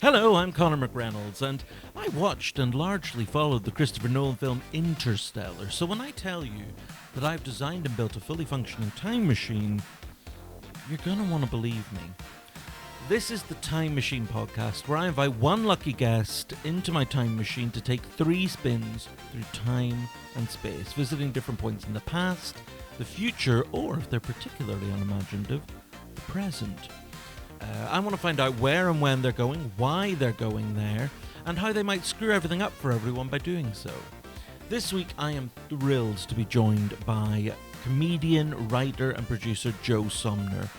Hello, I'm Conor McReynolds, and I watched and largely followed the Christopher Nolan film Interstellar. So when I tell you that I've designed and built a fully functioning time machine, you're gonna want to believe me. This is the Time Machine podcast, where I invite one lucky guest into my time machine to take 3 spins through time and space, visiting different points in the past, the future, or if they're particularly unimaginative, the present. I want to find out where and when they're going, why they're going there, and how they might screw everything up for everyone by doing so. This week, I am thrilled to be joined by comedian, writer, and producer Joe Somner.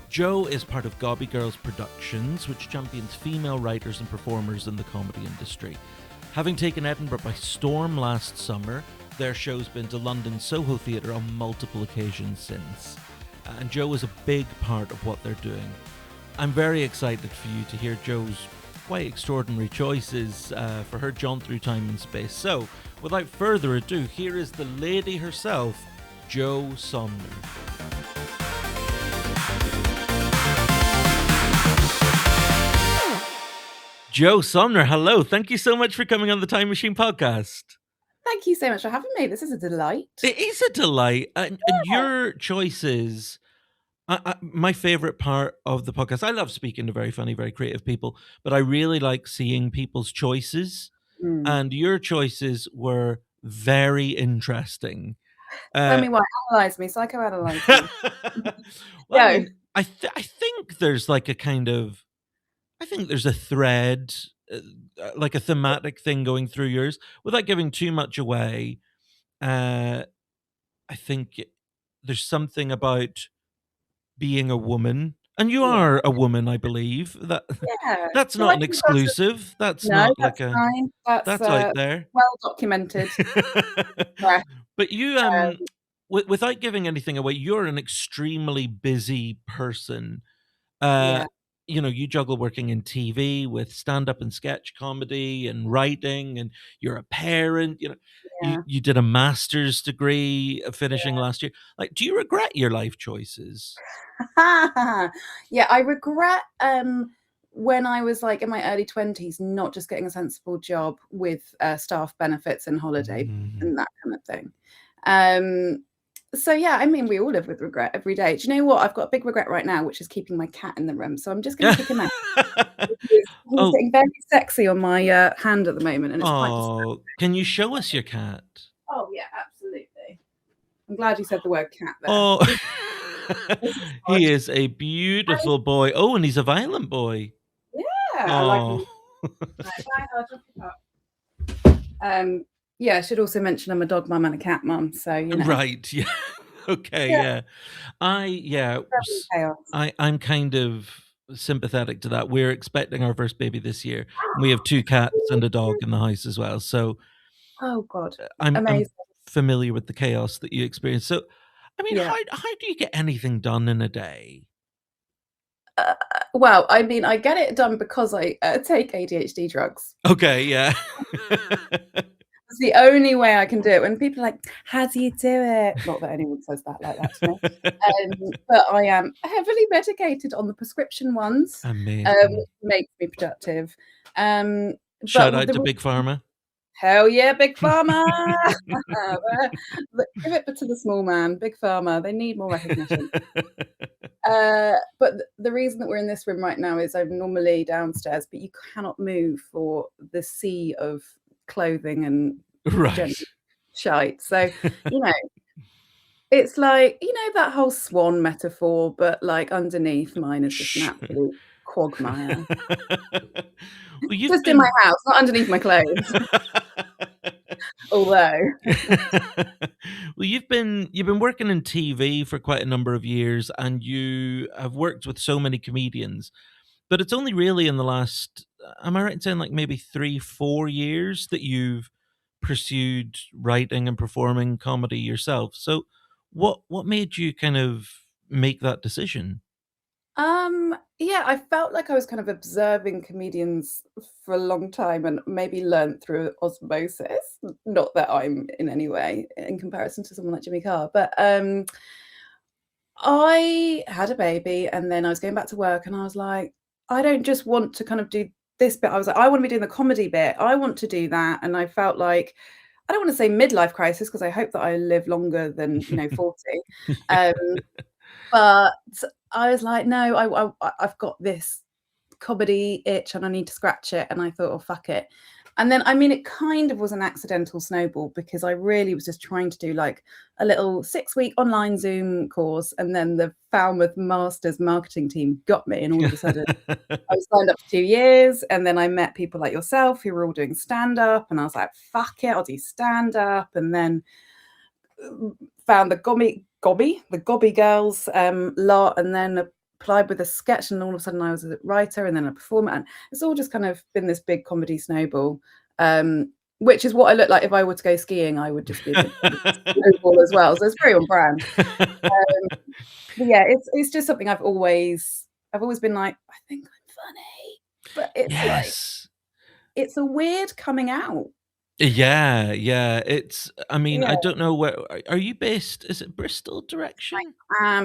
Joe is part of Gobby Girl Productions, which champions female writers and performers in the comedy industry. Having taken Edinburgh by storm last summer, their show's been to London's Soho Theatre on multiple occasions since. And Joe is a big part of what they're doing. I'm very excited for you to hear Joe's quite extraordinary choices for her jaunt through time and space. So, without further ado, here is the lady herself, Joe Somner. Joe Somner, hello. Thank you so much for coming on the Time Machine podcast. Thank you so much for having me. This is a delight. It is a delight. And your choices... my favorite part of the podcast, I love speaking to very funny, very creative people, but I really like seeing people's choices. And your choices were very interesting. Tell me why. Analyze me. Psychoanalyze me. Well, I mean, I think there's like a kind of, I think there's a thread, like a thematic thing going through yours. Without giving too much away, I think there's something about being a woman, and you are a woman, I believe. That's So not an exclusive. That's no, not that's like a fine. that's out there. Well documented. Yeah. But you, without giving anything away, you're an extremely busy person. Yeah. You know, you juggle working in TV with stand-up and sketch comedy and writing, and you're a parent. You know, Yeah. you did a master's degree finishing last year. Like, do you regret your life choices? Yeah, I regret when I was like in my early 20s not just getting a sensible job with staff benefits and holiday and that kind of thing. So yeah, I mean, we all live with regret every day. Do you know what? I've got a big regret right now, which is keeping my cat in the room. So I'm just going to kick him out. He's getting very sexy on my hand at the moment, and it's quite distracting. Can you show us your cat? Oh yeah, absolutely. I'm glad you said the word cat there. Oh, he is a beautiful boy. Oh, and he's a violent boy. Yeah, I like him. Yeah, I should also mention I'm a dog mum and a cat mum, so you know. Right, yeah. Okay, yeah. I'm kind of sympathetic to that. We're expecting our first baby this year. And we have 2 cats and a dog in the house as well. So oh god, I'm amazing. familiar with the chaos that you experience. So, I mean, how do you get anything done in a day? Well, I mean, I get it done because I take ADHD drugs. Okay, yeah. It's the only way I can do it. When people are like, how do you do it? Not that anyone says that like that to me. But I am heavily medicated on the prescription ones. Amazing. Which makes me productive. Shout out to Big Pharma. Hell yeah, Big Pharma! Give it to the small man, Big Pharma. They need more recognition. But the reason that we're in this room right now is I'm normally downstairs, but you cannot move for the sea of clothing and shite. So, you know, it's like, you know, that whole swan metaphor, but like underneath mine is just an absolute quagmire. Well, just in my house, not underneath my clothes. Although, well, you've been working in TV for quite a number of years, and you have worked with so many comedians. But it's only really in the last, am I right in saying like maybe 3-4 years that you've pursued writing and performing comedy yourself? So, what made you kind of make that decision? yeah, I felt like I was kind of observing comedians for a long time and maybe learned through osmosis. Not that I'm in any way in comparison to someone like Jimmy Carr, but I had a baby and then I was going back to work and I was like, I don't just want to kind of do this bit, I was like, I want to be doing the comedy bit. I want to do that. And I felt like, I don't want to say midlife crisis because I hope that I live longer than 40. Yeah. Um, but I was like, no, I've got this comedy itch and I need to scratch it. And I thought, oh, fuck it. And then, I mean, it kind of was an accidental snowball because I really was just trying to do like a little 6-week online Zoom course. And then the Falmouth Masters marketing team got me. And all of a sudden, I was signed up for 2 years. And then I met people like yourself who were all doing stand up. And I was like, fuck it, I'll do stand up. And then found the Gobby Girls lot, and then applied with a sketch, and all of a sudden I was a writer and then a performer, and it's all just kind of been this big comedy snowball, which is what I look like if I were to go skiing. I would just be a big snowball as well, so it's very on brand. But yeah, it's just something I've always been like, I think I'm funny, but it's like, Yes. it's a weird coming out. Yeah, yeah. I mean, Yeah. I don't know where are you based? Is it Bristol direction?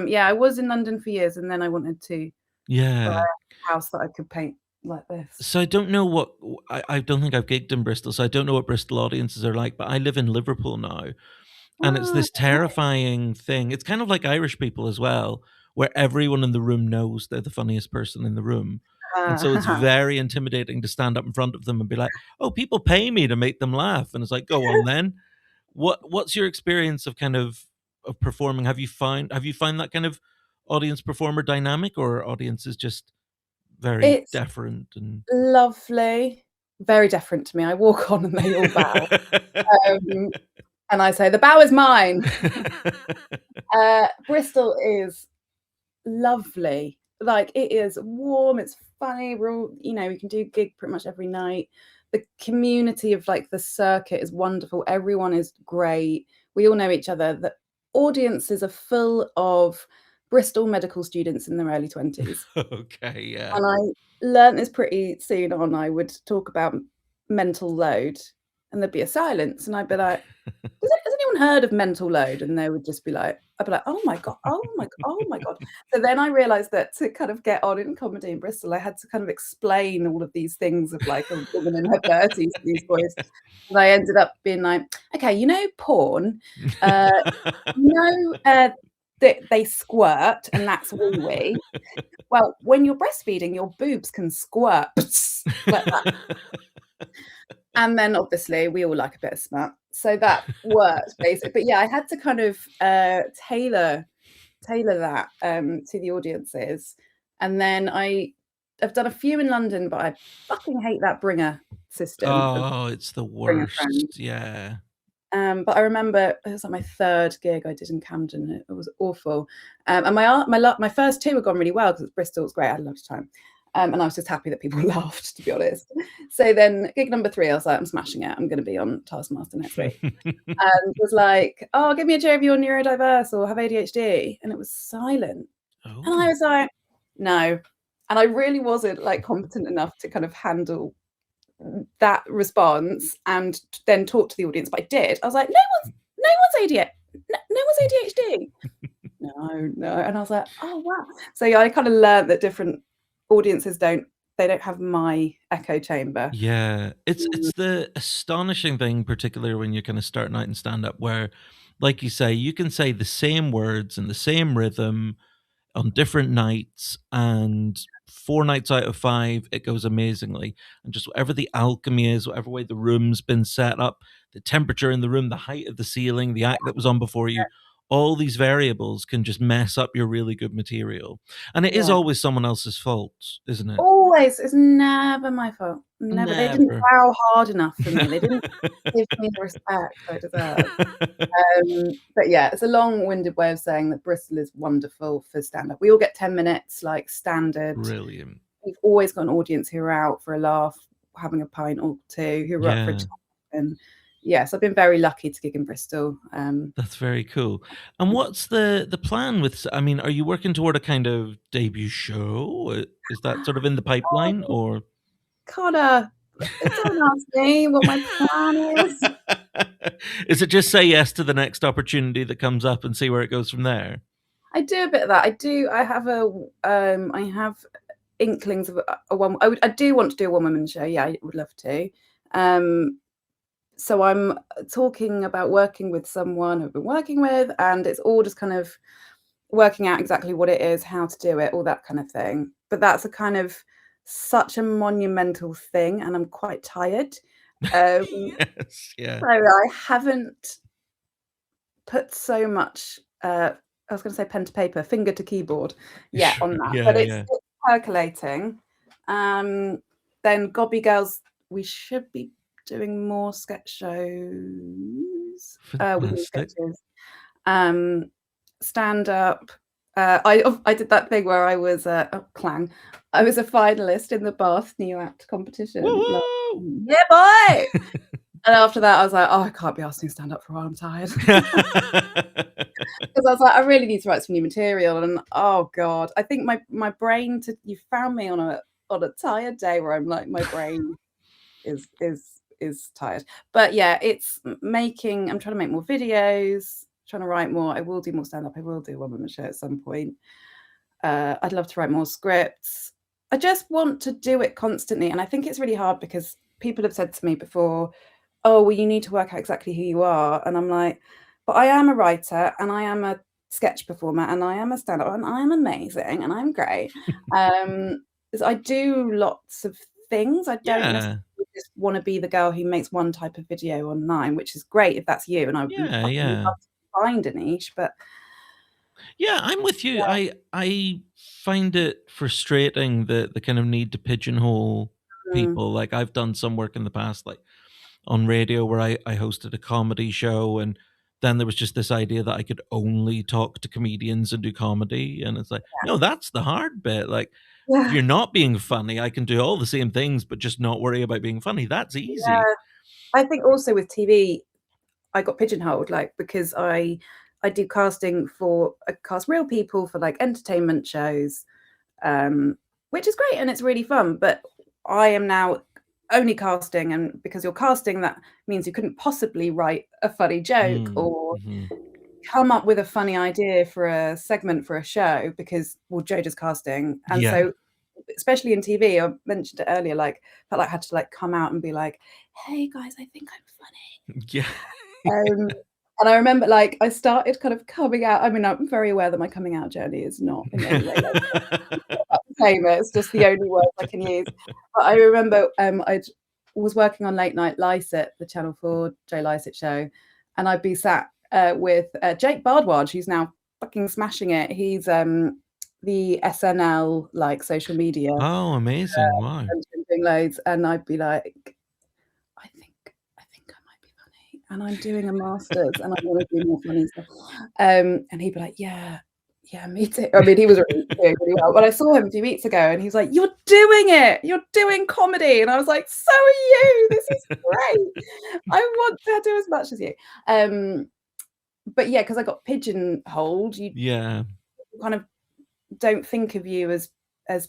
Yeah, I was in London for years, and then I wanted to buy Yeah. a house that I could paint like this. So I don't know what I don't think I've gigged in Bristol, so I don't know what Bristol audiences are like, but I live in Liverpool now, and it's Oh, this terrifying thing. It's kind of like Irish people as well, where everyone in the room knows they're the funniest person in the room. And so it's very intimidating to stand up in front of them and be like, "Oh, people pay me to make them laugh." And it's like, "Go on then." What's your experience of kind of performing? Have you found that kind of audience performer dynamic, or audience is just very it's deferent and lovely, very different to me. I walk on and they all bow, um, and I say, "The bow is mine." Bristol is lovely. Like, it is warm, it's funny, we're all, we can do gig pretty much every night. The community of, like, the circuit is wonderful, everyone is great, we all know each other. The audiences are full of Bristol medical students in their early 20s, Okay, yeah. and I learnt this pretty soon on. I would talk about mental load, and there'd be a silence, and I'd be like, has anyone heard of mental load? And they would just be like, I'd be like, oh my God, oh my, oh my God. So then I realized that to kind of get on in comedy in Bristol, I had to kind of explain all of these things of like a woman in her 30s to these boys. And I ended up being like, okay, porn, uh, that they squirt and that's wee wee. Well, when you're breastfeeding, your boobs can squirt like that. And then obviously we all like a bit of smut. So that worked basically. But yeah, I had to kind of tailor that to the audiences. And then I've done a few in London, but I fucking hate that bringer system of Oh, it's the bringer friends. worst, yeah. But I remember it was like my third gig I did in Camden. It was awful. And my first two had gone really well because Bristol was great. I had a lot of time. And I was just happy that people laughed, to be honest. So then gig number 3, I was like, I'm smashing it. I'm going to be on Taskmaster next week. And was like, oh, give me a cheer if you're neurodiverse or have ADHD. And it was silent. Oh. And I was like, no. And I really wasn't like competent enough to kind of handle that response and then talk to the audience, but I did. I was like, no one's ADHD. No one's ADHD. No. And I was like, oh wow. So yeah, I kind of learned that different audiences don't have my echo chamber. Yeah, it's the astonishing thing, particularly when you're kinda starting out in stand-up where, like you say, you can say the same words and the same rhythm on different nights, and 4 nights out of 5, it goes amazingly. And just whatever the alchemy is, whatever way the room's been set up, the temperature in the room, the height of the ceiling, the act that was on before you, all these variables can just mess up your really good material. And it is Yeah. always someone else's fault, isn't it? Always. It's never my fault. Never. They didn't Never. bow hard enough for me. They didn't give me the respect I deserve. But yeah, it's a long-winded way of saying that Bristol is wonderful for stand-up. We all get 10 minutes, like standard. Brilliant. We've always got an audience who are out for a laugh, having a pint or two, who are up for a Yeah, chat. And yes, I've been very lucky to gig in Bristol. that's very cool. And what's the plan with I mean, are you working toward a kind of debut show? Is that sort of in the pipeline Oh, or Connor, don't ask me what my plan is. is it just say yes to the next opportunity that comes up and see where it goes from there? I do a bit of that. I have inklings of a one. I do want to do a one-woman show. Yeah, I would love to. So I'm talking about working with someone I've been working with, and it's all just kind of working out exactly what it is, how to do it, all that kind of thing. But that's a kind of such a monumental thing, and I'm quite tired. Um, Yes, yeah. so I haven't put so much, I was going to say pen to paper, finger to keyboard, yeah, Sure. on that. Yeah, But it's yeah. percolating. Then Gobby Girls, we should be doing more sketch shows, weekly Fantastic. sketches, stand up. I did that thing where I was clang. I was a finalist in the Bath New Act competition. Like, Woo-hoo! yeah, boy. And after that, I was like, oh, I can't be asking to stand up for a while. I'm tired. Because I was like, I really need to write some new material. And oh God, I think my brain you found me on a tired day where I'm like, my brain is tired. But yeah, it's making, I'm trying to make more videos, trying to write more. I will do more stand-up. I will do a one-woman show at some point. I'd love to write more scripts. I just want to do it constantly. And I think it's really hard because people have said to me before, oh, well, you need to work out exactly who you are. And I'm like, but I am a writer and I am a sketch performer and I am a stand-up and I'm amazing and I'm great. So I do lots of things. I don't necessarily Yeah. just want to be the girl who makes one type of video online, which is great if that's you. And I would Yeah, fucking yeah. love to find a niche, but Yeah, I'm with you. I find it frustrating the kind of need to pigeonhole mm, people. Like I've done some work in the past, like on radio where I hosted a comedy show, and then there was just this idea that I could only talk to comedians and do comedy. And it's like, no, that's the hard bit. Like if yeah, you're not being funny, I can do all the same things, but just not worry about being funny. That's easy. yeah. I think also with TV, I got pigeonholed, like, because I do casting for I cast real people for like entertainment shows, which is great and it's really fun. But I am now only casting, and because you're casting, that means you couldn't possibly write a funny joke Mm, or mhm. come up with a funny idea for a segment for a show because, well, Joe just casting. And Yeah. so especially in TV, I mentioned it earlier, like felt like I had to like come out and be like, hey guys, I think I'm funny. Yeah. And I remember, like, I started kind of coming out. I mean, I'm very aware that my coming out journey is not in any way like famous. It's just the only words I can use. But I remember I was working on Late Night Lycett, the Channel 4 Joe Lycett show, and I'd be sat with Jake Bardwaj, who's now fucking smashing it. He's the SNL like social media Oh, amazing. Wow. and doing loads, and I'd be like, I think I might be funny, and I'm doing a master's, and I want to do more funny stuff. And he'd be like, yeah, yeah, me too. I mean, he was really doing really well. But I saw him a few weeks ago, and he was like, "You're doing it. You're doing comedy," and I was like, "So are you. This is great. I want to do as much as you." But yeah, because I got pigeonholed, you Yeah. kind of don't think of you as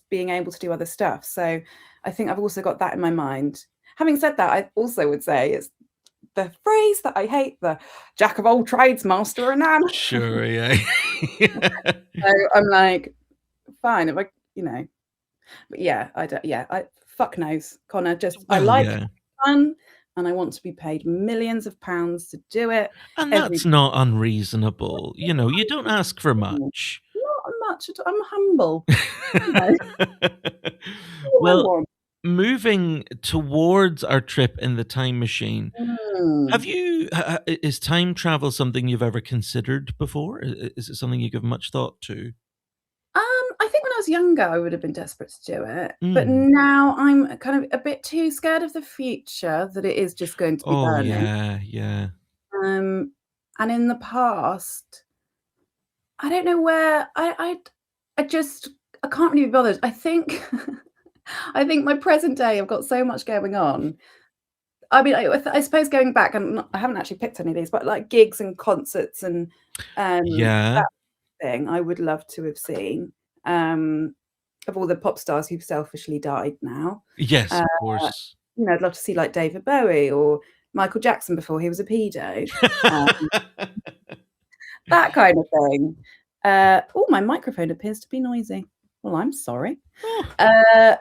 being able to do other stuff. So I think I've also got that in my mind. Having said that, I also would say it's the phrase that I hate, the jack of all trades, master of none. Sure, yeah. So I'm like, fine, if I, you know, but yeah, I don't, yeah, I fuck knows, Connor. Just I Well, like yeah. fun, and I want to be paid millions of pounds to do it And every that's not unreasonable. You know, you don't ask for time. much. Not much at all. I'm humble. You know, what I Well, want. moving towards our trip in the time machine, have Mm. you is time travel something you've ever considered before? Is it something you give much thought to? I think when I was younger, I would have been desperate to do it, but Mm. now I'm kind of a bit too scared of the future that it is just going to be Oh, burning. yeah, yeah. Um, and in the past, I don't know where I just I can't really be bothered. I think I think my present day, I've got so much going on. I mean, I suppose going back, and I haven't actually picked any of these, but like gigs and concerts and Yeah. that thing, I would love to have seen. Um, of all the pop stars who've selfishly died now. Yes, Uh, of course. you know, I'd love to see like David Bowie or Michael Jackson before he was a pedo. Uh, that kind of thing. Oh, my microphone appears to be noisy. Well, I'm sorry. Oh,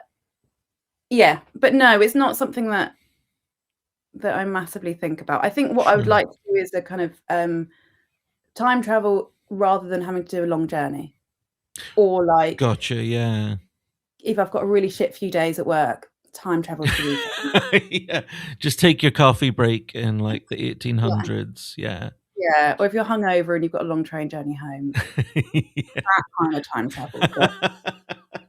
Yeah, but no, it's not something that I massively think about. I think what I would sure. like to do is a kind of time travel rather than having to do a long journey, or like Gotcha, yeah. if I've got a really shit few days at work, time travel to the weekend. Yeah, just take your coffee break in, like, the Yeah, 1800s, yeah. yeah. Or if you're hungover and you've got a long train journey home, Yeah. that kind of time travel.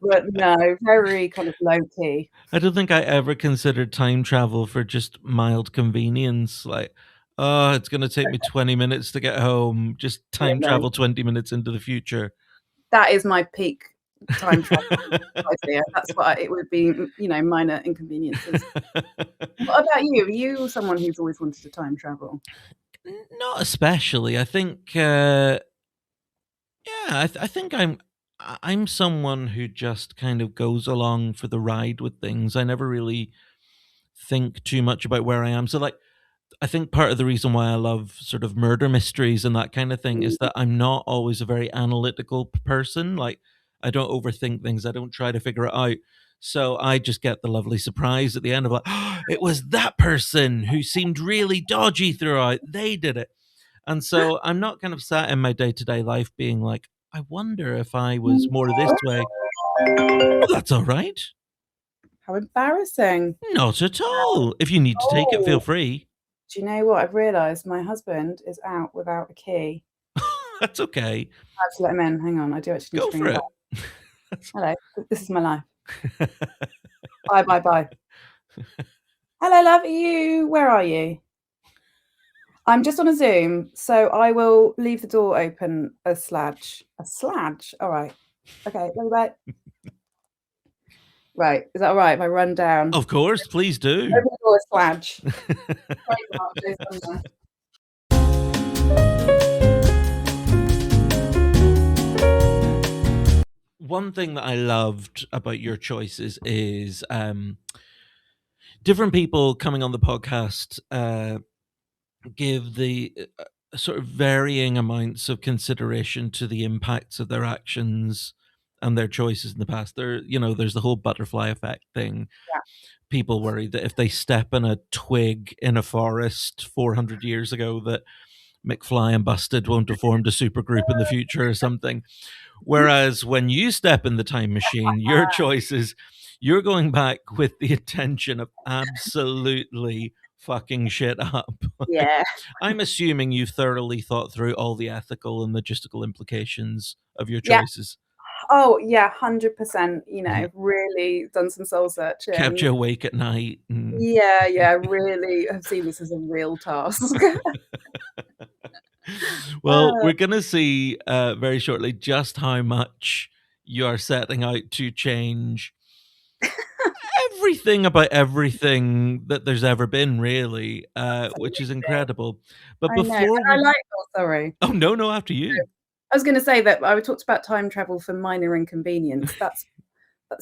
But no, very kind of low key. I don't think I ever considered time travel for just mild convenience, like, "Oh, it's gonna take me 20 minutes to get home, just time Really, travel 20 minutes into the future." that is my peak time travel idea. That's what it would be. Minor inconveniences. What about you? Are you someone who's always wanted to time travel? Not especially, I think, yeah, I think I'm someone who just kind of goes along for the ride with things. I never really think too much about where I am. So, like, I think part of the reason why I love sort of murder mysteries and that kind of thing is Mm, that I'm not always a very analytical person. Like, I don't overthink things. I don't try to figure it out. So I just get the lovely surprise at the end of like, oh, it was that person who seemed really dodgy throughout. They did it. And so I'm not kind of sat in my day to day life being like, I wonder if I was more this way. Oh, that's all right. how embarrassing. Not at all. If you need to take it, feel Oh, free. do you know what? I've realised my husband is out without a key. That's okay. I have to let him in. Hang on, I do actually need to Go bring for him back. it. Hello, this is my life. Bye, bye, bye. Hello, love. Are you? Where are you? I'm just on a Zoom, so I will leave the door open a sludge. A sludge? All right. Okay, love you, bye. Right. Is that all right if I run down? Of course, please do. Open the door, a sludge. Trademark, Joe Somner. One thing that I loved about your choices is different people coming on the podcast give the sort of varying amounts of consideration to the impacts of their actions and their choices in the past. There's the whole butterfly effect thing. Yeah. People worry that if they step on a twig in a forest 400 years ago, that McFly and Busted won't have formed a supergroup in the future or something. Whereas when you step in the time machine, your choice is you're going back with the intention of absolutely fucking shit up. Like, Yeah. I'm assuming you thoroughly thought through all the ethical and logistical implications of your Yeah. choices. Oh, yeah, 100%. Mhm. Really done some soul Kept searching. you awake at night. And Yeah, yeah, really have seen this as a real task. well, Uh, we're going to see very shortly just how much you are setting out to change everything about everything that there's ever been, really, which is Absolutely. incredible. But I know, before and I we like oh, sorry. oh, no, no, after you. I was gonna say that I talked about time travel for minor inconvenience. That's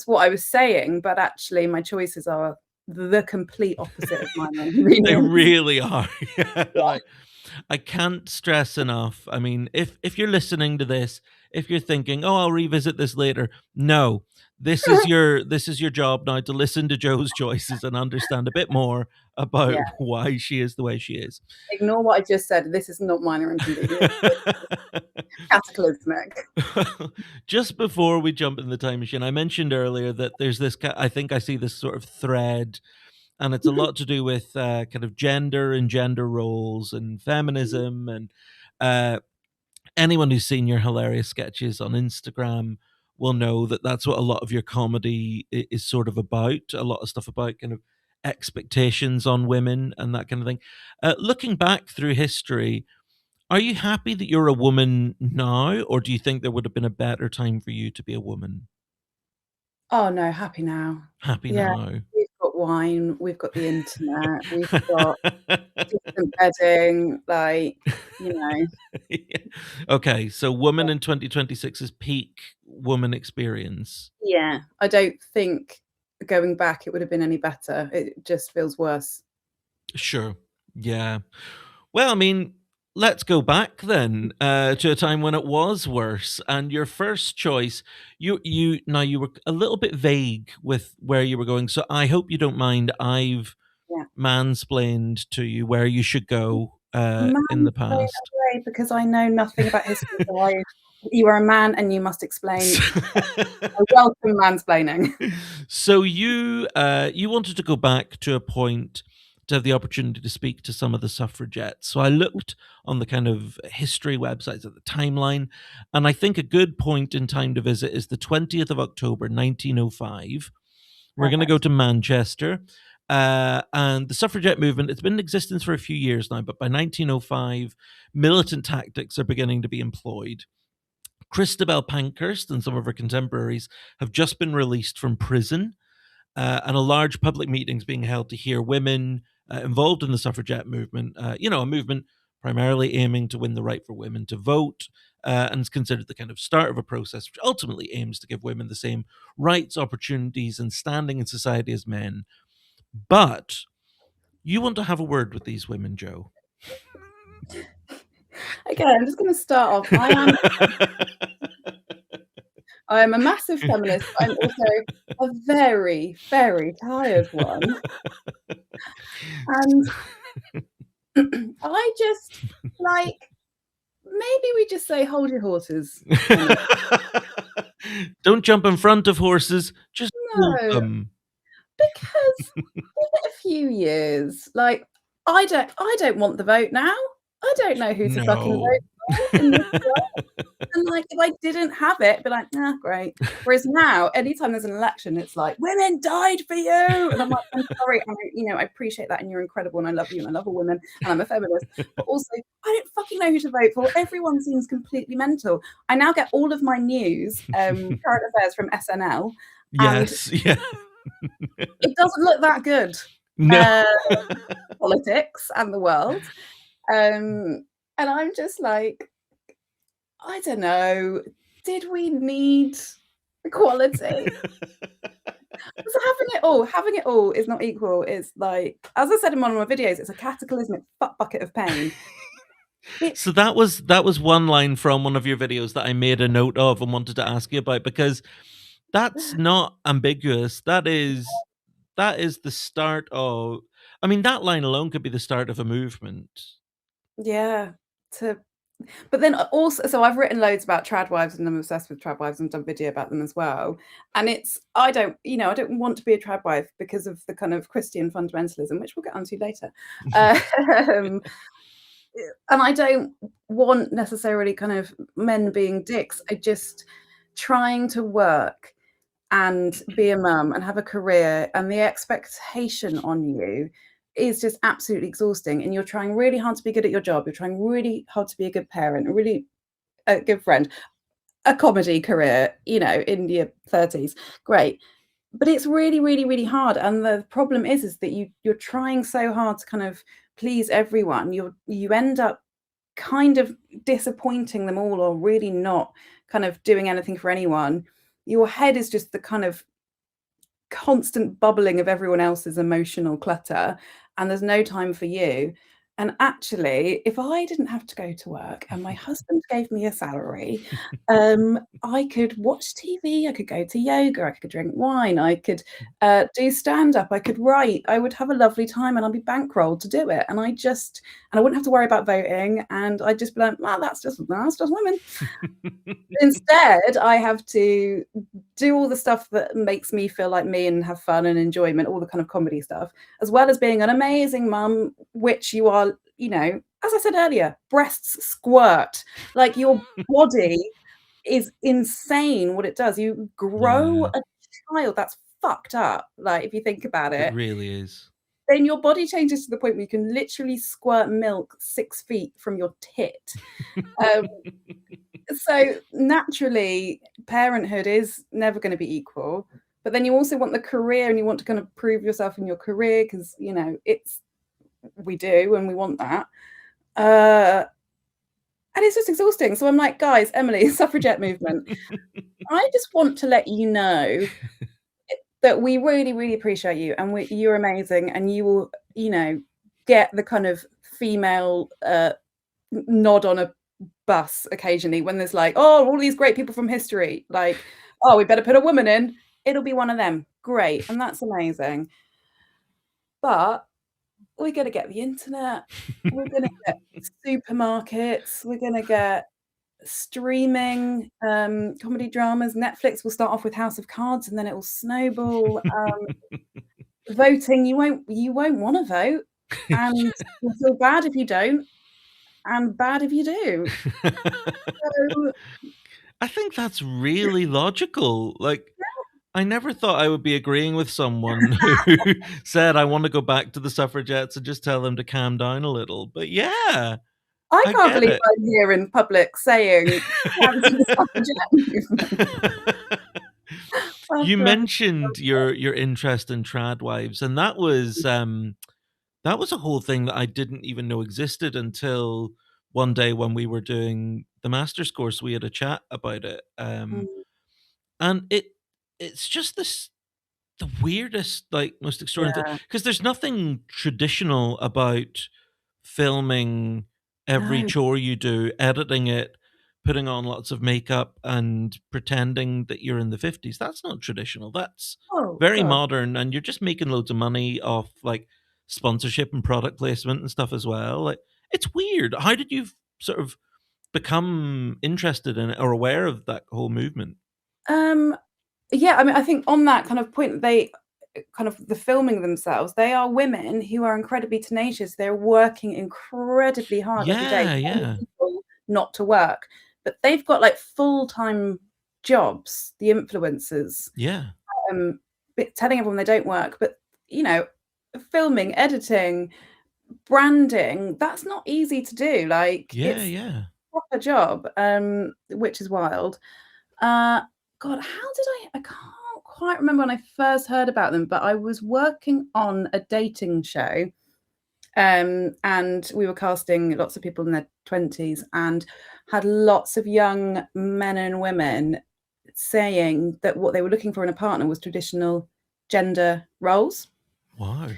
what I was saying, but actually my choices are the complete opposite of minor They inconvenience. really are. Yeah, Yeah. like, I can't stress enough. I mean, if you're listening to this, if you're thinking, "Oh, I'll revisit this later." No. This is your job now to listen to Joe's choices and understand a bit more Yeah. about why she is the way she is. Ignore what I just said. This is not minor inconvenience. This is cataclysmic. Just before we jump in the time machine, I mentioned earlier that there's this. I think I see this sort of thread, and it's a lot to do with kind of gender and gender roles and feminism. And uh, anyone who's seen your hilarious sketches on Instagram will know that that's what a lot of your comedy is sort of about. A lot of stuff about kind of expectations on women and that kind of thing. Looking back through history, are you happy that you're a woman now, or do you think there would have been a better time for you to be a woman? Oh, no, happy now. Happy Yeah, now. we've got wine, we've got the internet, we've got distant bedding, you know, Yeah. Okay, so woman in 2026 is peak woman experience. yeah, I don't think going back it would have been any better. It just feels worse. Sure. Yeah. Well, I mean, let's go back then to a time when it was worse. And your first choice, you were a little bit vague with where you were going. So I hope you don't mind. I've Yeah. mansplained to you where you should go in the Mansplain past. away because I know nothing about history. You are a man and you must explain. I welcome mansplaining. So you wanted to go back to a point to have the opportunity to speak to some of the suffragettes. So I looked on the kind of history websites at the timeline, and I think a good point in time to visit is the 20th of October, 1905. We're going to go Perfect. to Manchester. And the suffragette movement, it's been in existence for a few years now, but by 1905, militant tactics are beginning to be employed. Christabel Pankhurst and some of her contemporaries have just been released from prison, and a large public meeting is being held to hear women involved in the suffragette movement. A movement primarily aiming to win the right for women to vote, and is considered the kind of start of a process which ultimately aims to give women the same rights, opportunities, and standing in society as men. But you want to have a word with these women, Joe. Okay, I'm just going to start off. I am a massive feminist, but I'm also a very, very tired one. And I just like maybe we just say hold your horses. Don't jump in front of horses, just hold No, them. because give it a few years. Like I don't want the vote now. I don't know who to fucking No. vote for in this world. And like if I didn't have it, be like, nah, great. Whereas now, anytime there's an election, it's like, women died for you. And I'm like, I'm sorry, I appreciate that and you're incredible and I love you and I love all women and I'm a feminist. But also I don't fucking know who to vote for. Everyone seems completely mental. I now get all of my news, current affairs from SNL, and Yes, yeah. it doesn't look that good. No. Uh, Politics and the world. And I'm just like, I don't know. Did we need equality? So having it all is not equal. It's like, as I said in one of my videos, it's a cataclysmic fuck bucket of pain. So that was one line from one of your videos that I made a note of and wanted to ask you about, because that's not ambiguous. That is the start of, I mean, that line alone could be the start of a movement. Yeah. To But then also, so I've written loads about trad wives and I'm obsessed with trad wives and done video about them as well. And I don't want to be a trad wife because of the kind of Christian fundamentalism, which we'll get onto later. Um, and I don't want necessarily kind of men being dicks. I just trying to work and be a mum and have a career, and the expectation on you is just absolutely exhausting. And you're trying really hard to be good at your job. You're trying really hard to be a good parent, a really a good friend, a comedy career, in your 30s. Great. But it's really, really, really hard. And the problem is that you're trying so hard to kind of please everyone. You end up kind of disappointing them all or really not kind of doing anything for anyone. Your head is just the kind of constant bubbling of everyone else's emotional clutter, and there's no time for you. And actually, if I didn't have to go to work and my husband gave me a salary, I could watch TV, I could go to yoga, I could drink wine, I could do stand up, I could write, I would have a lovely time and I'd be bankrolled to do it. And I wouldn't have to worry about voting. And I'd just be like, well, that's just women. Instead, I have to do all the stuff that makes me feel like me and have fun and enjoyment, all the kind of comedy stuff, as well as being an amazing mum, which you are, as I said earlier, breasts squirt. Like your body is insane what it does. You grow Yeah, a child. That's fucked up. Like if you think about it it, really is. then your body changes to the point where you can literally squirt milk 6 feet from your tit. Um, so naturally, parenthood is never going to be equal. But then you also want the career and you want to kind of prove yourself in your career because, we do and we want that. And it's just exhausting. So I'm like, guys, Emily, suffragette movement, I just want to let you know that we really, really appreciate you and you're amazing and you will, get the kind of female nod on a bus occasionally when there's like, oh, all these great people from history, like, oh, we better put a woman in. It'll be one of them. Great. And that's amazing. But we're going to get the internet. We're going to get supermarkets. We're going to get streaming comedy dramas. Netflix will start off with House of Cards and then it will snowball. Voting, you won't want to vote, and you'll feel bad if you don't, and bad if you do. So, I think that's really logical. Like, I never thought I would be agreeing with someone who said, I want to go back to the suffragettes and just tell them to calm down a little. But yeah, I I can't get believe it. I'm here in public saying cancel the suffragette movement. You After mentioned your interest in trad wives, and that was a whole thing that I didn't even know existed until one day when we were doing the master's course. We had a chat about it, and it's just the weirdest, like, most extraordinary thing, yeah, because there's nothing traditional about filming every no, chore you do, editing it, putting on lots of makeup, and pretending that you're in the 50s. That's not traditional. That's oh very god. modern, and you're just making loads of money off, like, sponsorship and product placement and stuff as well. Like, it's weird. How did you sort of become interested in it or aware of that whole movement? Um, yeah, I mean, I think on that kind of point, they kind of the filming themselves, they are women who are incredibly tenacious. They're working incredibly hard every day, Yeah, telling yeah, people not to work, but they've got like full-time jobs, the influencers, yeah, telling everyone they don't work. But you know, filming, editing, branding, that's not easy to do. Like yeah, it's yeah. a proper job, which is wild. Uh, God, how did I can't quite remember when I first heard about them, but I was working on a dating show, and we were casting lots of people in their 20s and had lots of young men and women saying that what they were looking for in a partner was traditional gender roles. Wow.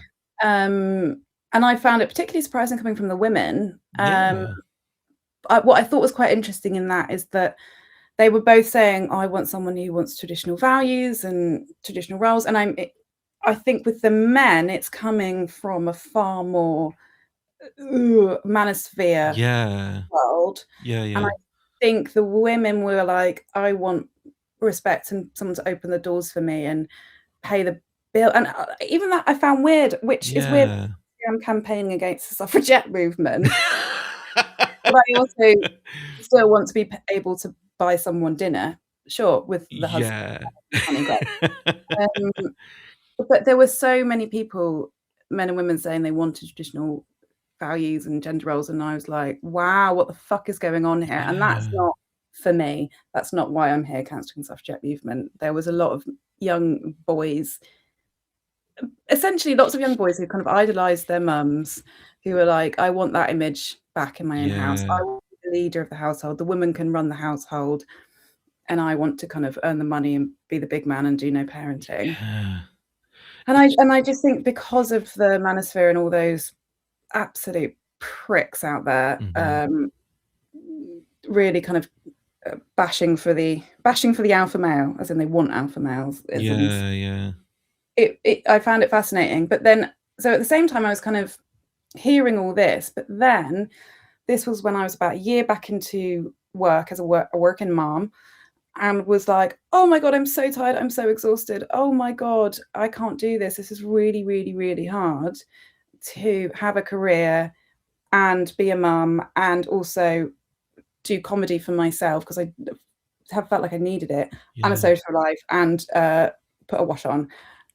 And I found it particularly surprising coming from the women. Yeah. What I thought was quite interesting in that is that they were both saying, oh, I want someone who wants traditional values and traditional roles. And I think with the men, it's coming from a far more manosphere Yeah. world. Yeah, And I yeah. think the women were like, I want respect and someone to open the doors for me and pay the bill. And even that I found weird, which is weird. Yeah. I'm campaigning against the suffragette movement, but I also still want to be able to buy someone dinner, sure, with the husband, Yeah. money, great. Um, but there were so many people, men and women, saying they wanted traditional values and gender roles, and I was like, wow, what the fuck is going on here? And that's Yeah. not for me. That's not why I'm here cancelling the suffragette movement. There was a lot of young boys, essentially lots of young boys who kind of idolized their mums, who were like, I want that image back in my own house. Yeah. I want to be the leader of the household. The woman can run the household, and I want to kind of earn the money and be the big man and do no parenting. Yeah. And I just think because of the manosphere and all those absolute pricks out there, Mhm. really kind of bashing for the alpha male, as in they want alpha males, and Yeah, yeah. I found it fascinating. But then, so at the same time, I was kind of hearing all this, but then this was when I was about a year back into work as a working mom, and was like, oh my God, I'm so tired. I'm so exhausted. Oh my God, I can't do this. This is really, really, really hard to have a career and be a mum and also do comedy for myself, because I have felt like I needed it, and a Yeah. social life, and put a wash on.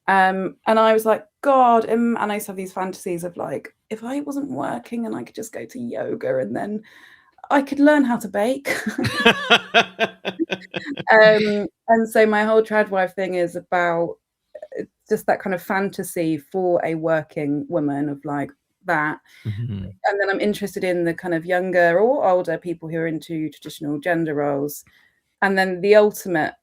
And I was like, God, and I used to have these fantasies of like, if I wasn't working and I could just go to yoga and then I could learn how to bake. And so my whole tradwife thing is about just that kind of fantasy for a working woman of like that. Mhm. And then I'm interested in the kind of younger or older people who are into traditional gender roles. And then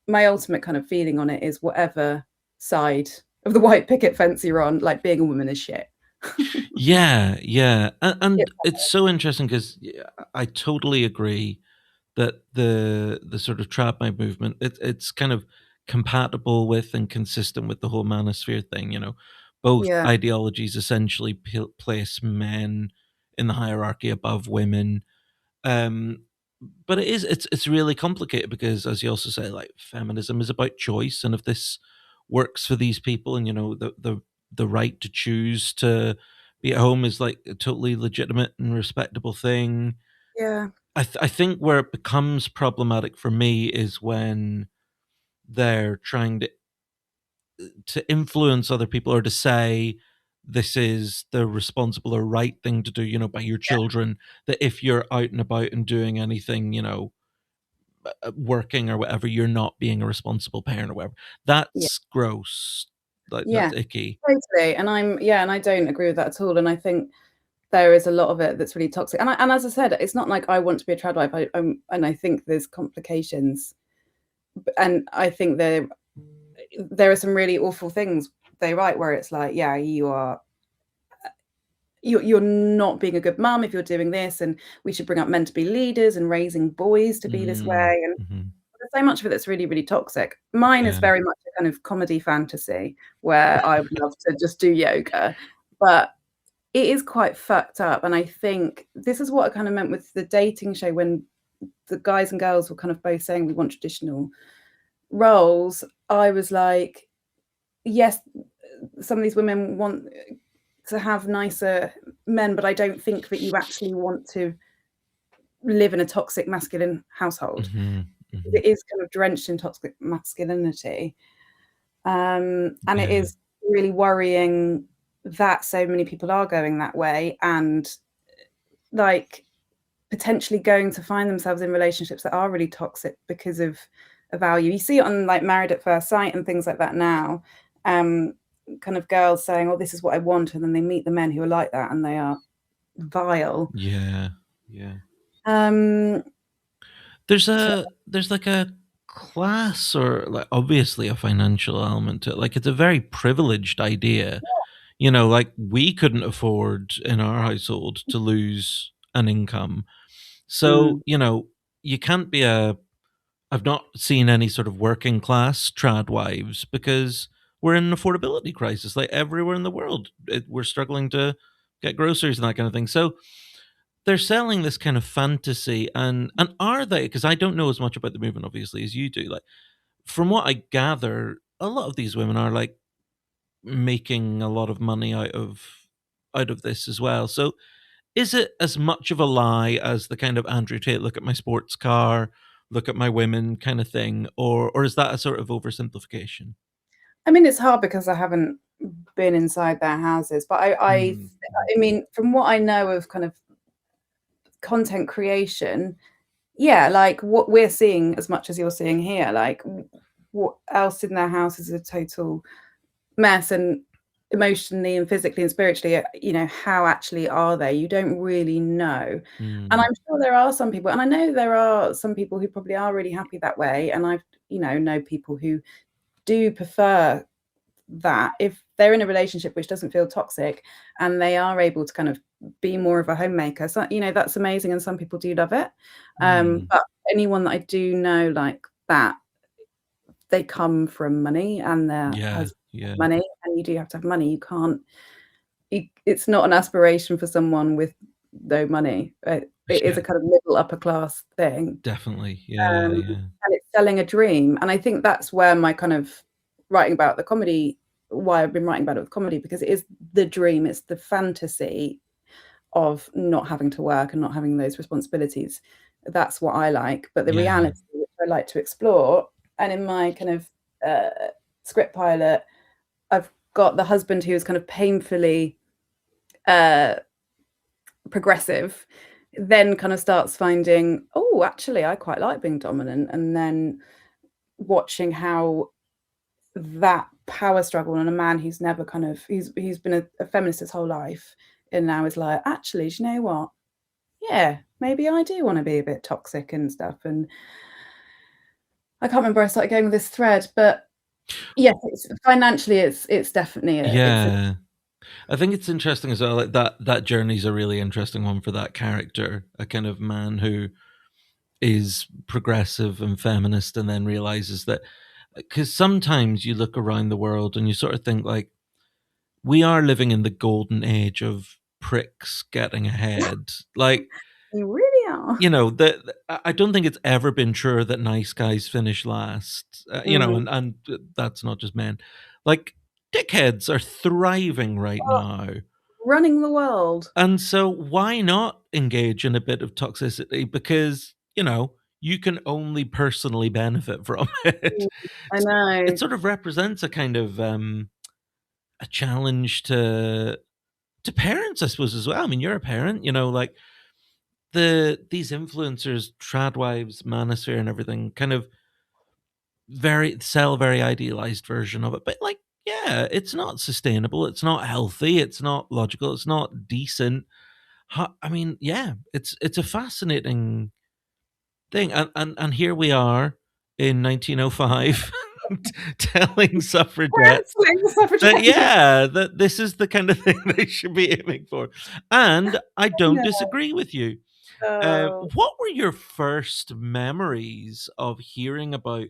my ultimate kind of feeling on it is whatever side of the white picket fence you're on, like being a woman is shit. Yeah, yeah, and It's it's so interesting because I totally agree that the sort of trad my movement, it's kind of compatible with and consistent with the whole manosphere thing, you know? Both yeah, ideologies essentially place men in the hierarchy above women, um, but it's really complicated because, as you also say, like, feminism is about choice, and if this works for these people and, you know, the right to choose to be at home is, like, a totally legitimate and respectable thing. yeah, I think where it becomes problematic for me is when they're trying to influence other people or to say this is the responsible or right thing to do, you know, by your yeah, children, that if you're out and about and doing anything, you know, working or whatever, you're not being a responsible parent or whatever. yeah, That's gross. Like, yeah, that's icky. totally. And and I don't agree with that at all. And I think there is a lot of it that's really toxic. And as I said, it's not like I want to be a trad wife. And I think there's complications, and I think there are some really awful things they write where it's like, yeah, you're not being a good mum if you're doing this, and we should bring up men to be leaders and raising boys to be this Mm, way. And mhm. there's so much of it that's really, really toxic. Mine is Yeah. very much a kind of comedy fantasy where I would love to just do yoga, but it is quite fucked up. And I think this is what I kind of meant with the dating show when the guys and girls were kind of both saying we want traditional roles. I was like, yes, some of these women want to have nicer men, but I don't think that you actually want to live in a toxic masculine household. Mhm, mhm. It is kind of drenched in toxic masculinity. And it Yeah. is really worrying that so many people are going that way and like potentially going to find themselves in relationships that are really toxic because of a value. You see it on like Married at First Sight and things like that now. Um, Kind of girls saying, "Oh, this is what I want," and then they meet the men who are like that, and they are vile. Yeah. Yeah. Um, so There's like a class or like obviously a financial element to it. Like it's a very privileged idea. You know, like we couldn't afford in our household to lose an income. So, mm, you know, you can't be a I've not seen any sort of working class trad wives because we're in an affordability crisis like everywhere in the world. We're struggling to get groceries and that kind of thing. So, they're selling this kind of fantasy and are they, because I don't know as much about the movement obviously as you do, like, from what I gather, a lot of these women are, like, making a lot of money out of this as well. So, is it as much of a lie as the kind of Andrew Tate, "Look at my sports car, look at my women" kind of thing, or is that a sort of oversimplification? I mean, it's hard because I haven't been inside their houses, but Mm, mhm, I mean, from what I know of kind of content creation, yeah, like what we're seeing as much as you're seeing here, like what else in their house is a total mess, and emotionally and physically and spiritually, how actually are they? You don't really know. And mm, I'm sure there are some people, and I know there are some people who probably are really happy that way. And I've, know people who do prefer that if they're in a relationship which doesn't feel toxic and they are able to kind of be more of a homemaker. So, that's amazing. And some people do love it. mm. But anyone that I do know like that, they come from money and their Yeah, husband yeah, money, and you do have to have money. You can't it's not an aspiration for someone with no money. It is yeah, a kind of middle upper class thing. definitely. Yeah, Um, yeah, and it's selling a dream. And I think that's where my kind of writing about the comedy, why I've been writing about it with comedy, because it is the dream, it's the fantasy of not having to work and not having those responsibilities. That's what I like. But the yeah. reality, which I like to explore, and in my kind of uh, script pilot, I've got the husband who is kind of painfully uh, progressive, then kind of starts finding, oh, actually, I quite like being dominant, and then watching how that power struggle and a man who's never kind of he's been a feminist his whole life and now is like, actually, do you know what? Yeah, maybe I do want to be a bit toxic and stuff. And I can't remember where I started going with this thread, but yes, it's financially it's definitely a Yeah. I think it's interesting as well. Like that journey's a really interesting one for that character, a kind of man who is progressive and feminist, and then realizes that because sometimes you look around the world and you sort of think like we are living in the golden age of pricks getting ahead. Like, You really are. you know, I don't think it's ever been truer that nice guys finish last. You know, Mm. and that's not just men. Like, dickheads are thriving right Oh, now. running the world. And so why not engage in a bit of toxicity? Because, you know, you can only personally benefit from it. Mm, I So it know. sort of represents a kind of a challenge to parents, I suppose, as well. I mean, you're a parent, you know, like these influencers, tradwives, manosphere, and everything, kind of very idealized version of it. But like, yeah, it's not sustainable. It's not healthy. It's not logical. It's not decent. I mean, yeah, it's a fascinating thing, and here we are in 1905 telling suffragettes Cancelling the that suffragettes. yeah, that this is the kind of thing they should be aiming for, and I don't No. disagree with you. Oh. What were your first memories of hearing about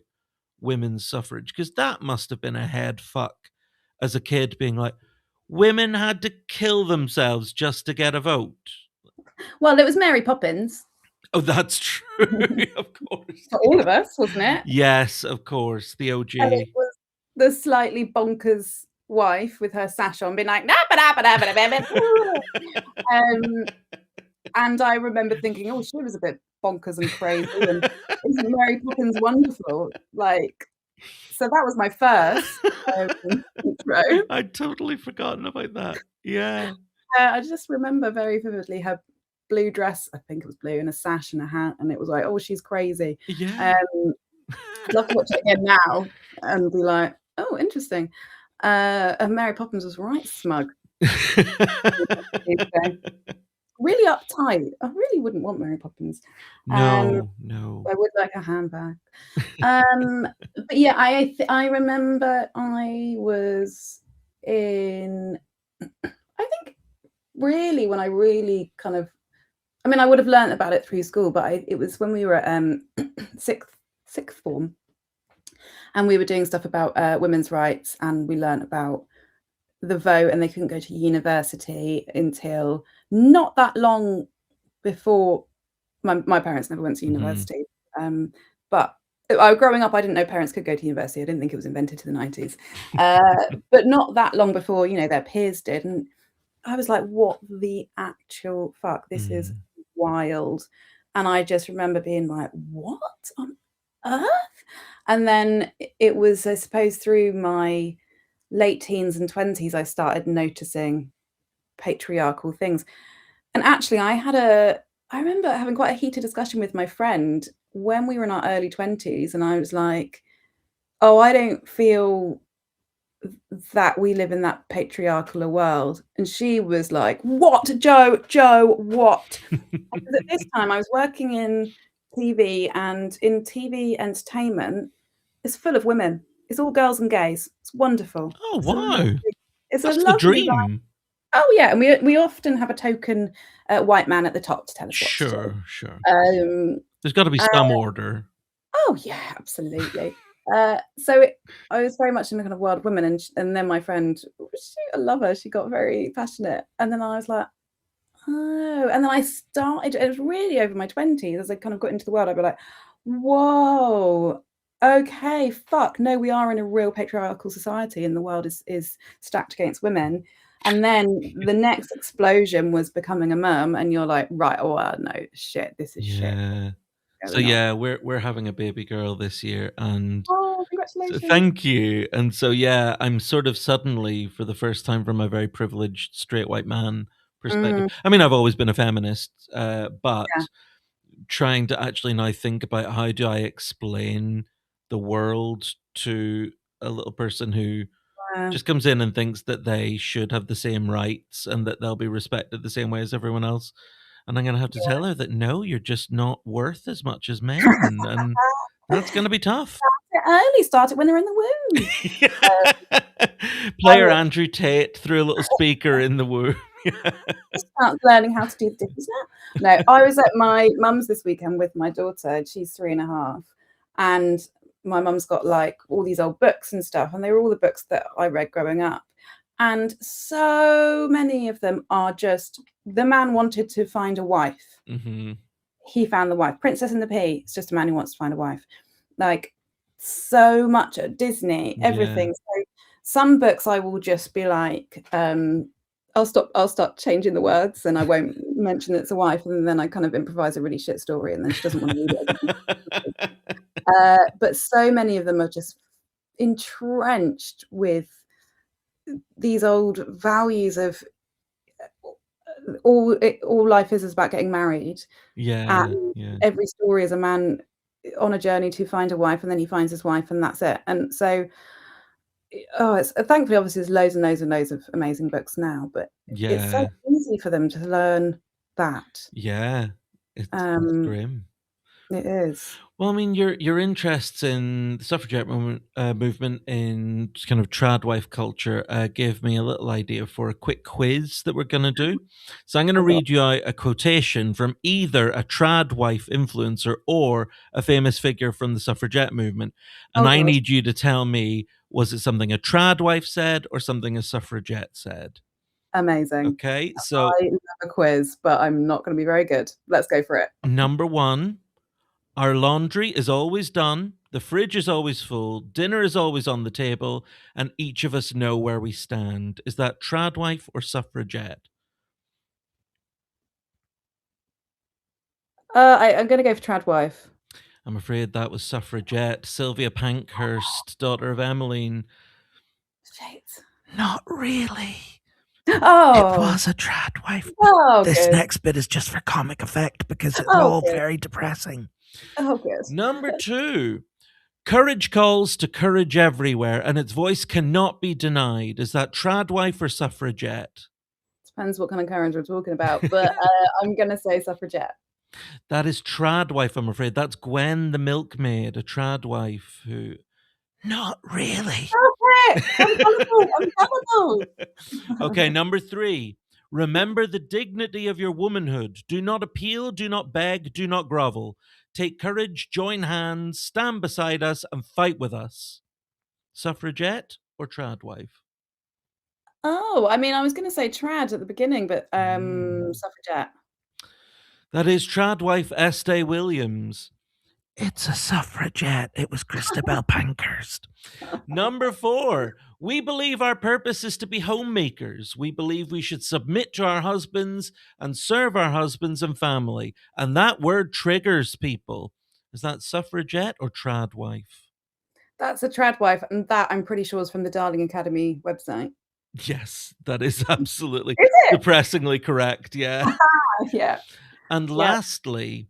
women's suffrage? Because that must have been a head fuck as a kid, being like, women had to kill themselves just to get a vote. Well, it was Mary Poppins. Oh, that's true. Of course. For all of us, wasn't it? Yes, of course. The And it OG. was the slightly bonkers wife with her sash on, being like, "Nah, and I remember thinking, oh, she was a bit bonkers and crazy, and isn't Mary Poppins wonderful? Like, so that was my first intro. I'd totally forgotten about that. Yeah. I just remember very vividly her blue dress. I think it was blue, and a sash and a hat, and it was like, oh, she's crazy. Yeah. I'd love to watch it again now and be like, oh, interesting. And Mary Poppins was right smug. Really uptight. I really wouldn't want Mary Poppins. No, no. I would like a handbag. But yeah, I remember I was in, I think really when I really kind of, I mean, I would have learned about it through school, but it was when we were at sixth form, and we were doing stuff about women's rights, and we learned about the vote, and they couldn't go to university until not that long before. My parents never went to university, but growing up, I didn't know parents could go to university. I didn't think it was invented to the 90s, but not that long before, you know, their peers did, and I was like, "What the actual fuck? This is wild." And I just remember being like, "What on earth?" And then it was, I suppose, through my late teens and 20s, I started noticing patriarchal things. And actually, I remember having quite a heated discussion with my friend when we were in our early 20s, and I was like, "Oh, I don't feel that we live in that patriarchal a world." And she was like, "What, Joe, what?" Because at this time I was working in TV, and in TV entertainment, it's full of women. It's all girls and gays. It's wonderful. Oh, wow. It's a That's the lovely vibe. dream. Oh yeah, and we often have a token white man at the top to tell us what to do. Sure. Um, There's got to be some order. oh yeah, absolutely. I was very much in the kind of world of women, and then my friend, I love her. She got very passionate, and then I was like, oh, and then I started. It was really over my 20s as I kind of got into the world. I'd be like, whoa, okay, fuck, no, we are in a real patriarchal society, and the world is stacked against women. And then the next explosion was becoming a mum, and you're like, right, oh no, shit, this is shit. Yeah. So yeah, we're having a baby girl this year, and Oh, congratulations. thank you. And so yeah, I'm sort of suddenly, for the first time from a very privileged straight white man perspective. I mean, I've always been a feminist, but Yeah. trying to actually now think about how do I explain the world to a little person who just comes in and thinks that they should have the same rights and that they'll be respected the same way as everyone else. And I'm gonna have to tell her that no, you're just not worth as much as men, and that's gonna be tough. only start it when they're in the womb. Player I Andrew Tate threw a little speaker in the womb. start learning how to do the dippy snap. No, I was at my mum's this weekend with my daughter. She's 3.5, and my mum's got like all these old books and stuff, and they were all the books that I read growing up. And so many of them are just the man wanted to find a wife. Mm-hmm. He found the wife. Princess and the Pea. It's just a man who wants to find a wife. Like so much at Disney, everything. Yeah. So some books I will just be like, I'll start changing the words and I won't mention it's a wife, and then I kind of improvise a really shit story, and then she doesn't want to read it again. But so many of them are just entrenched with these old values of all life is about getting married. Yeah. And Yeah. every story is a man on a journey to find a wife, and then he finds his wife, and that's it. And so, it's thankfully, obviously, there's loads and loads and loads of amazing books now, but it's so Yeah. easy for them to learn that. Yeah. It's grim. It is. Well, I mean, your interests in the suffragette movement in just kind of tradwife culture gave me a little idea for a quick quiz that we're going to do. So I'm going to Oh God. read you out a quotation from either a tradwife influencer or a famous figure from the suffragette movement, and Oh I God. need you to tell me, was it something a tradwife said or something a suffragette said? Amazing. Okay, so I love a quiz, but I'm not going to be very good. Let's go for it. number one. Our laundry is always done, the fridge is always full, dinner is always on the table, and each of us know where we stand. Is that tradwife or suffragette? I'm going to go for tradwife. I'm afraid that was suffragette. Sylvia Pankhurst, daughter of Emmeline. Shit. Not really. Oh. It was a tradwife. Oh, This good. next bit is just for comic effect because it's Oh, all good. very depressing. Oh, good. Number two. Courage calls to courage everywhere, and its voice cannot be denied. Is that tradwife or suffragette? Depends what kind of courage we're talking about, but I'm going to say suffragette. That is tradwife, I'm afraid. That's Gwen the milkmaid, a tradwife who. Not really. Stop it! I'm gullible. I'm gullible. Okay, number three. Remember the dignity of your womanhood. Do not appeal, do not beg, do not grovel. Take courage, join hands, stand beside us, and fight with us. Suffragette or tradwife? Oh, I mean, I was going to say trad at the beginning, but suffragette. That is tradwife Estee Williams. It's a suffragette. It was Christabel Pankhurst. Number four, we believe our purpose is to be homemakers. We believe we should submit to our husbands and serve our husbands and family. And that word triggers people. Is that suffragette or tradwife? That's a tradwife, and that I'm pretty sure is from the Darling Academy website. Yes, that is absolutely Is it? depressingly correct. Yeah. Yeah. And Yeah. lastly,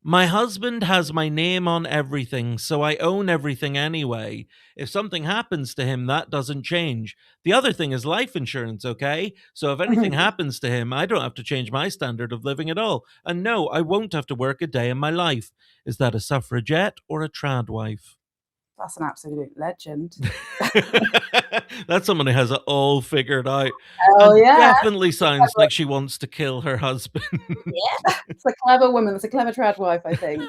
my husband has my name on everything, so I own everything anyway. If something happens to him, that doesn't change. The other thing is life insurance, okay? So if anything happens to him, I don't have to change my standard of living at all. And no, I won't have to work a day in my life. Is that a suffragette or a tradwife? That's an absolute legend. That's someone who has it all figured out. Oh, And yeah. definitely sounds like she wants to kill her husband. Yeah. It's a clever woman. It's a clever tradwife, I think.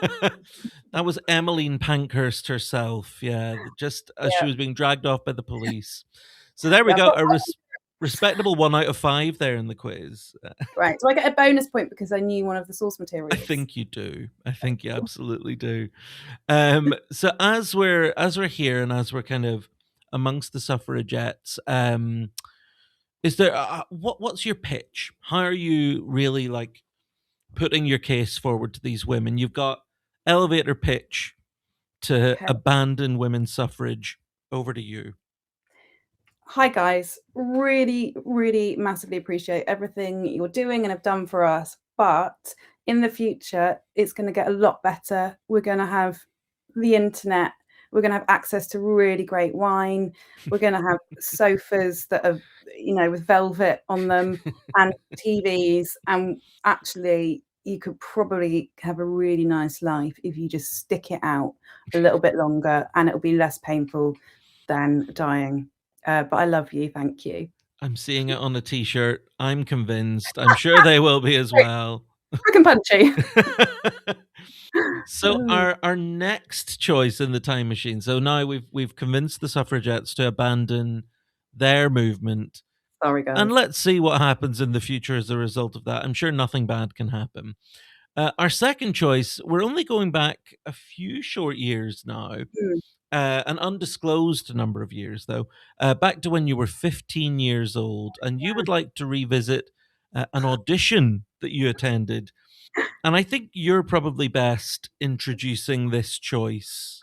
That was Emmeline Pankhurst herself, yeah, just as she Yeah. was being dragged off by the police. So there we Yeah, go, I've got a respectable 1 out of 5 there in the quiz. right. Do I get a bonus point because I knew one of the source I materials? think you do. I think you absolutely do. So as we're here and as we're kind of amongst the suffragettes, is there what's your pitch? How are you really like putting your case forward to these women? You've got elevator pitch to Okay. abandon women's suffrage. Over to you. Hi, guys. Really, really massively appreciate everything you're doing and have done for us. But in the future, it's going to get a lot better. We're going to have the internet. We're going to have access to really great wine. We're going to have sofas that are, with velvet on them and TVs. And actually, you could probably have a really nice life if you just stick it out a little bit longer, and it'll be less painful than dying. But I love you. Thank you. I'm seeing it on a t-shirt. I'm convinced. I'm sure they will be as Right, well. quick and punchy. So our next choice in the time machine. So now we've convinced the suffragettes to abandon their movement. Sorry, And guys. let's see what happens in the future as a result of that. I'm sure nothing bad can happen. Our second choice, we're only going back a few short years now, Mm. an undisclosed number of years, though, back to when you were 15 years old, and you would like to revisit an audition that you attended. And I think you're probably best introducing this choice.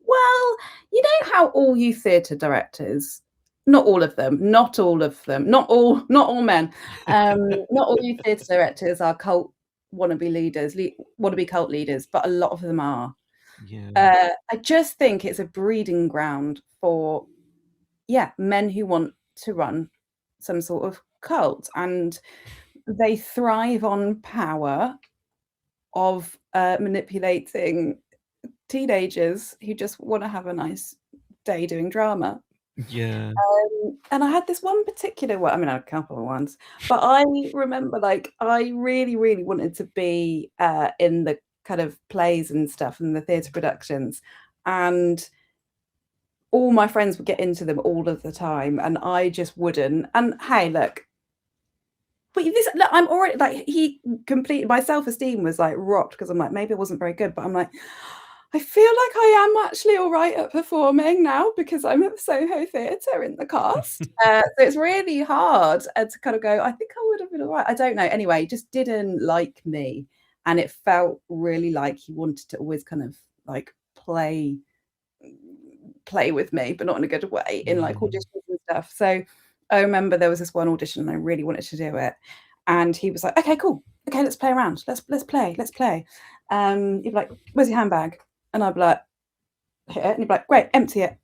Well, you know how all you theatre directors, not all of them, not all of them, not all men, not all you theatre directors are cult wannabe leaders, wannabe cult leaders, but a lot of them are. Yeah. I just think it's a breeding ground for, yeah, men who want to run some sort of cult, and they thrive on power of manipulating teenagers who just want to have a nice day doing drama. Yeah. And I had this one particular one, I mean, I had a couple of ones, but I remember, like, I really, really wanted to be in the kind of plays and stuff and the theatre productions. And all my friends would get into them all of the time, and I just wouldn't. And hey, look, but this, look, I'm already like, he completely, my self-esteem was like rocked because I'm like, maybe I wasn't very good, but I'm like, I feel like I am actually all right at performing now because I'm at Soho Theatre in the cast. So it's really hard to kind of go, I think I would have been all right. I don't know. Anyway, he just didn't like me. And it felt really like he wanted to always kind of like play with me, but not in a good way, in like Yeah. auditions and stuff. So I remember there was this one audition and I really wanted to do it. And he was like, okay, cool. Okay, let's play around. Let's play. He'd be like, where's your handbag? And I'd be like, here. And he'd be like, great, empty it.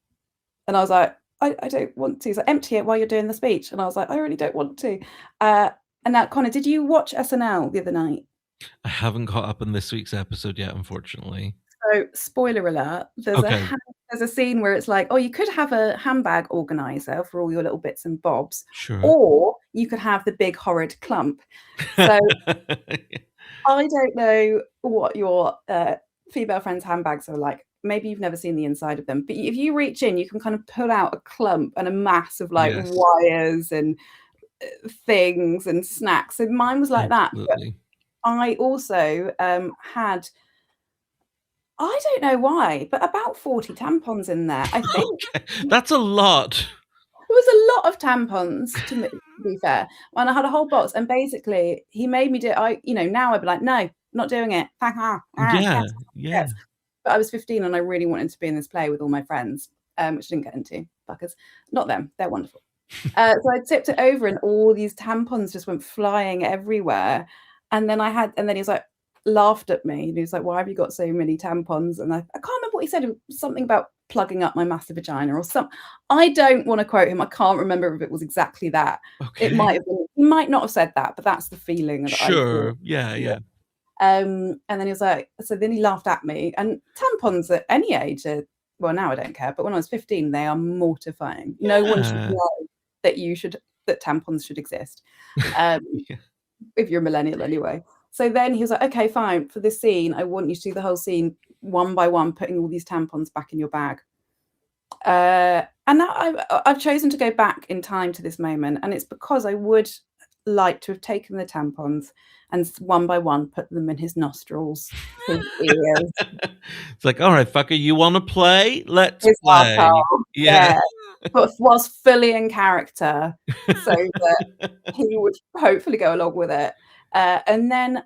And I was like, I don't want to. He's like, empty it while you're doing the speech. And I was like, I really don't want to. And now, Connor, did you watch SNL the other night? I haven't caught up in this week's episode yet, unfortunately. So, spoiler alert, Okay. there's a scene where it's like, oh, you could have a handbag organizer for all your little bits and bobs, Sure. or you could have the big horrid clump. So I don't know what your female friends' handbags are like. Maybe you've never seen the inside of them, but if you reach in, you can kind of pull out a clump and a mass of like Yes. wires and things and snacks. So mine was like that. But Absolutely. I also had, I don't know why, but about 40 tampons in there. I think Okay. That's a lot. there was a lot of tampons, to be fair. And I had a whole box, and basically he made me do it. Now I'd be like, no, not doing it. Yeah. Yeah. But I was 15 and I really wanted to be in this play with all my friends, which I didn't get into, fuckers. Not them, they're wonderful. So I tipped it over and all these tampons just went flying everywhere. And then he was like, laughed at me. And he was like, why have you got so many tampons? And I can't remember what he said. It was something about plugging up my massive vagina or something. I don't want to quote him. I can't remember if it was exactly that. Okay. It might have been, he might not have said that, but that's the feeling that I Sure. thought. Yeah. And then he was like, so then he laughed at me. And tampons at any age are, well, now I don't care, but when I was 15, they are mortifying. No one should Yeah. know that tampons should exist. Yeah. If you're a millennial anyway. So then he was like, okay, fine, for this scene, I want you to do the whole scene one by one, putting all these tampons back in your bag. And now I've chosen to go back in time to this moment, and it's because I would like to have taken the tampons and one by one put them in his nostrils, his ears, It's like, all right, fucker, you want to play? Let's his play. asshole. Yeah. But was fully in character so that he would hopefully go along with it. And then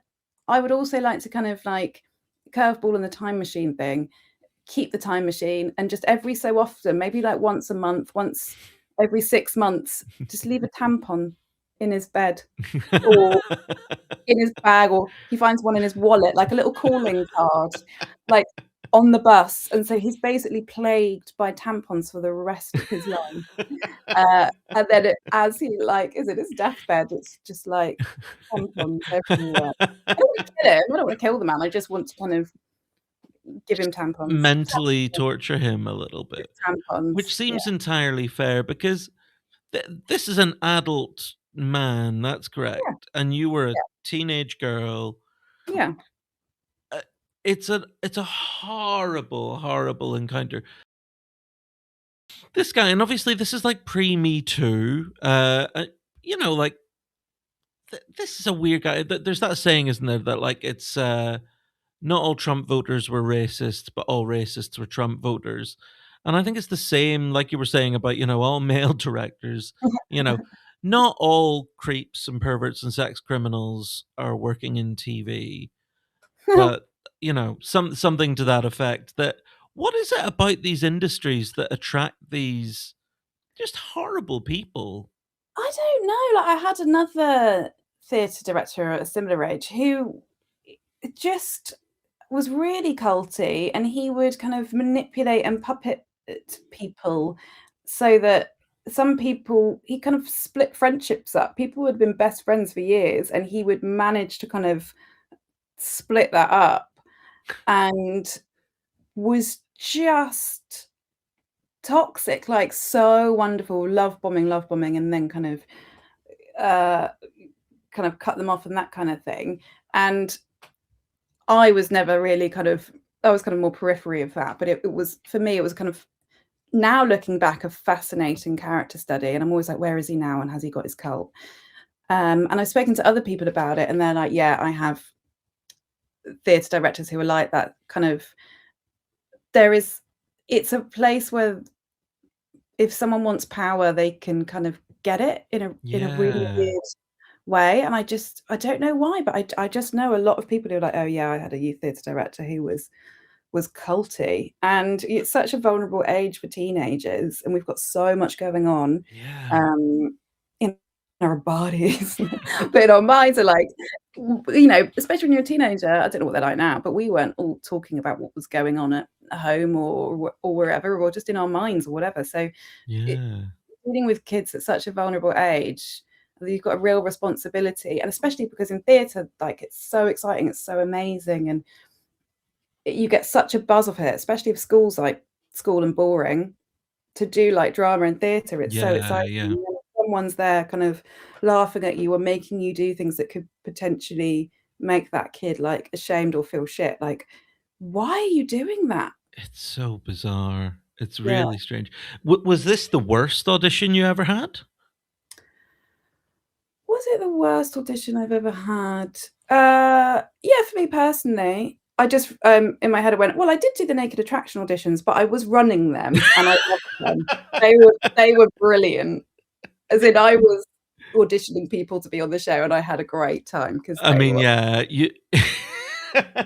I would also like to kind of like curveball in the time machine thing, keep the time machine, and just every so often, maybe like once a month, once every 6 months, just leave a tampon in his bed or in his bag, or he finds one in his wallet, like a little calling card. Like, on the bus, and so he's basically plagued by tampons for the rest of his life. And then as he like is in his deathbed, it's just like tampons everywhere. I don't want to kill him. I don't want to kill the man. I just want to kind of give him tampons. Mentally torture him a little bit, which Tampons. Yeah. seems entirely fair because this is an adult man, that's correct, Yeah. and you were a Yeah. teenage girl. Yeah. It's a horrible, horrible encounter. This guy, and obviously this is like pre-Me Too. You know, like this is a weird guy. There's that saying, isn't there, that like it's not all Trump voters were racists, but all racists were Trump voters. And I think it's the same, like you were saying about, all male directors. You know, not all creeps and perverts and sex criminals are working in TV, but something to that effect. That what is it about these industries that attract these just horrible people? I don't know. Like I had another theatre director at a similar age who just was really culty, and he would kind of manipulate and puppet people so that some people he kind of split friendships up. People who had been best friends for years, and he would manage to kind of split that up, and was just toxic, like so wonderful, love bombing, and then uh, kind of cut them off and that kind of thing. And I was never really I was kind of more periphery of that, but it was for me, it was kind of now looking back a fascinating character study, and I'm always like, where is he now, and has he got his cult? And I've spoken to other people about it, and they're like, yeah, I have theatre directors who are like that. Kind of, it's a place where if someone wants power, they can kind of get it in a really Yeah. weird way. And I don't know why, but I just know a lot of people who are like, oh yeah, I had a youth theatre director who was culty. And it's such a vulnerable age for teenagers, and we've got so much going on Yeah. in our bodies, but in our minds are like, especially when you're a teenager. I don't know what they're like now, but we weren't all talking about what was going on at home or wherever, or just in our minds or whatever. So Yeah. dealing with kids at such a vulnerable age, you've got a real responsibility. And especially because in theatre, like, it's so exciting, it's so amazing, and you get such a buzz of it, especially if school's like school and boring. To do like drama and theatre, it's so Yeah, exciting. yeah. And then someone's there kind of laughing at you or making you do things that could potentially make that kid like ashamed or feel shit. Like, why are you doing that? It's so bizarre. It's Yeah. really strange. Was this the worst audition you ever had? Was it the worst audition I've ever had? Yeah, for me personally. I just in my head I went, well, I did do the Naked Attraction auditions, but I was running them and I loved them. They were brilliant. As in, I was auditioning people to be on the show, and I had a great time because I they mean, were yeah,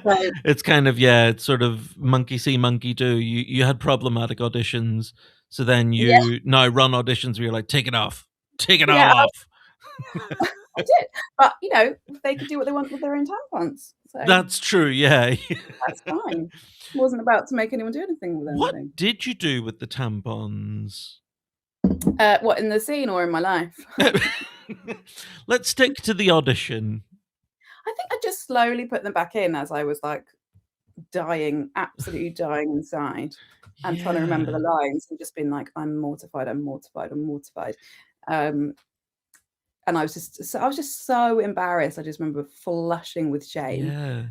like, it's kind of, yeah, it's sort of monkey see, monkey do. You had problematic auditions, so then yeah, you now run auditions where you're like, "Take it off. Take it yeah, all off." I did. But, they could do what they want with their own tampons, so That's true, yeah. that's fine. Wasn't about to make anyone do anything with What anything. did you do with the tampons? What, in the scene or in my life? Let's stick to the audition. I think I just slowly put them back in as I was, like, dying, absolutely dying inside, and trying to remember the Yeah. lines and just being like, "I'm mortified, I'm mortified, I'm mortified." Um, and I was just so embarrassed. I just remember flushing with shame. Yeah.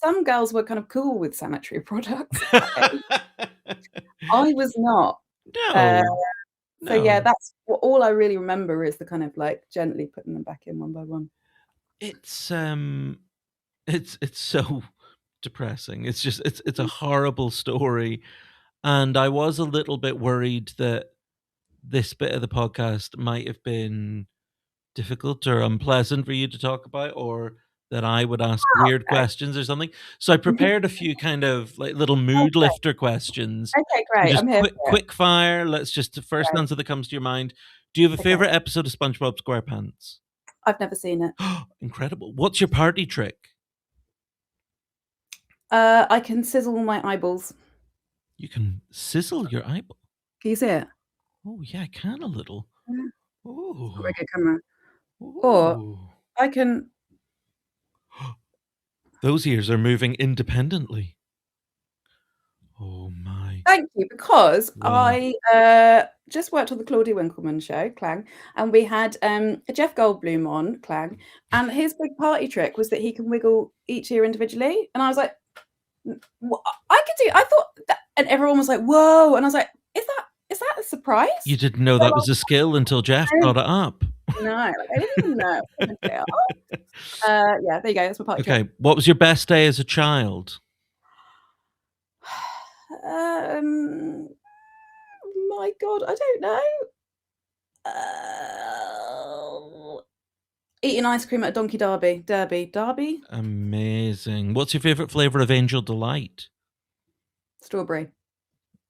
Some girls were kind of cool with sanitary products at that age. I was not. Uh, No, so yeah, no. that's all I really remember is the kind of like gently putting them back in one by one. It's, it's so depressing. It's a horrible story, and I was a little bit worried that this bit of the podcast might have been difficult or unpleasant for you to talk about, or that I would ask weird Okay. questions or something. So I prepared a few kind of like little mood Okay. lifter questions. Okay, So great. just I'm here for it. quick fire. Let's just the first Great. answer that comes to your mind. Do you have a Okay. favorite episode of SpongeBob SquarePants? I've never seen it. Incredible. What's your party trick? I can sizzle my eyeballs. You can sizzle your eyeball. Can you see it? Oh yeah, I can a little. Yeah. It's not Oh, very good camera. Or oh. I can. Those ears are moving independently. Oh my. Thank you, because Wow. I just worked on the Claudia Winkleman show, Clang, and we had Jeff Goldblum on, Clang, and his big party trick was that he can wiggle each ear individually, and I was like, I could do. I thought that, and everyone was like, "Whoa!" And I was like, is that a surprise?" You didn't know They're that was a skill until Jeff like, brought it up. no, like, I didn't even know. Yeah, there you go. That's my party trick. Okay, what was your best day as a child? My God, I don't know. Eating ice cream at a donkey derby, Amazing. What's your favorite flavor of Angel Delight? strawberry.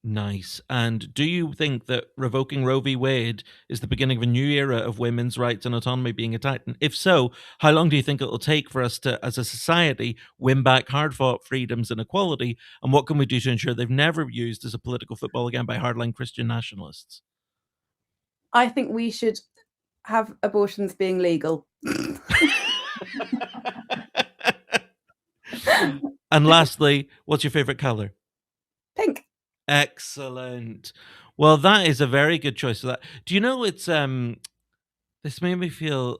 Nice. And do you think that revoking Roe v. Wade is the beginning of a new era of women's rights and autonomy being attacked? And if so, how long do you think it'll take for us to, as a society, win back hard fought freedoms and equality? And what can we do to ensure they've never used as a political football again by hardline Christian nationalists? I think we should have abortions being legal. And lastly, what's your favorite color? Pink. Excellent. Well, that is a very good choice for that. Do you know it's this made me feel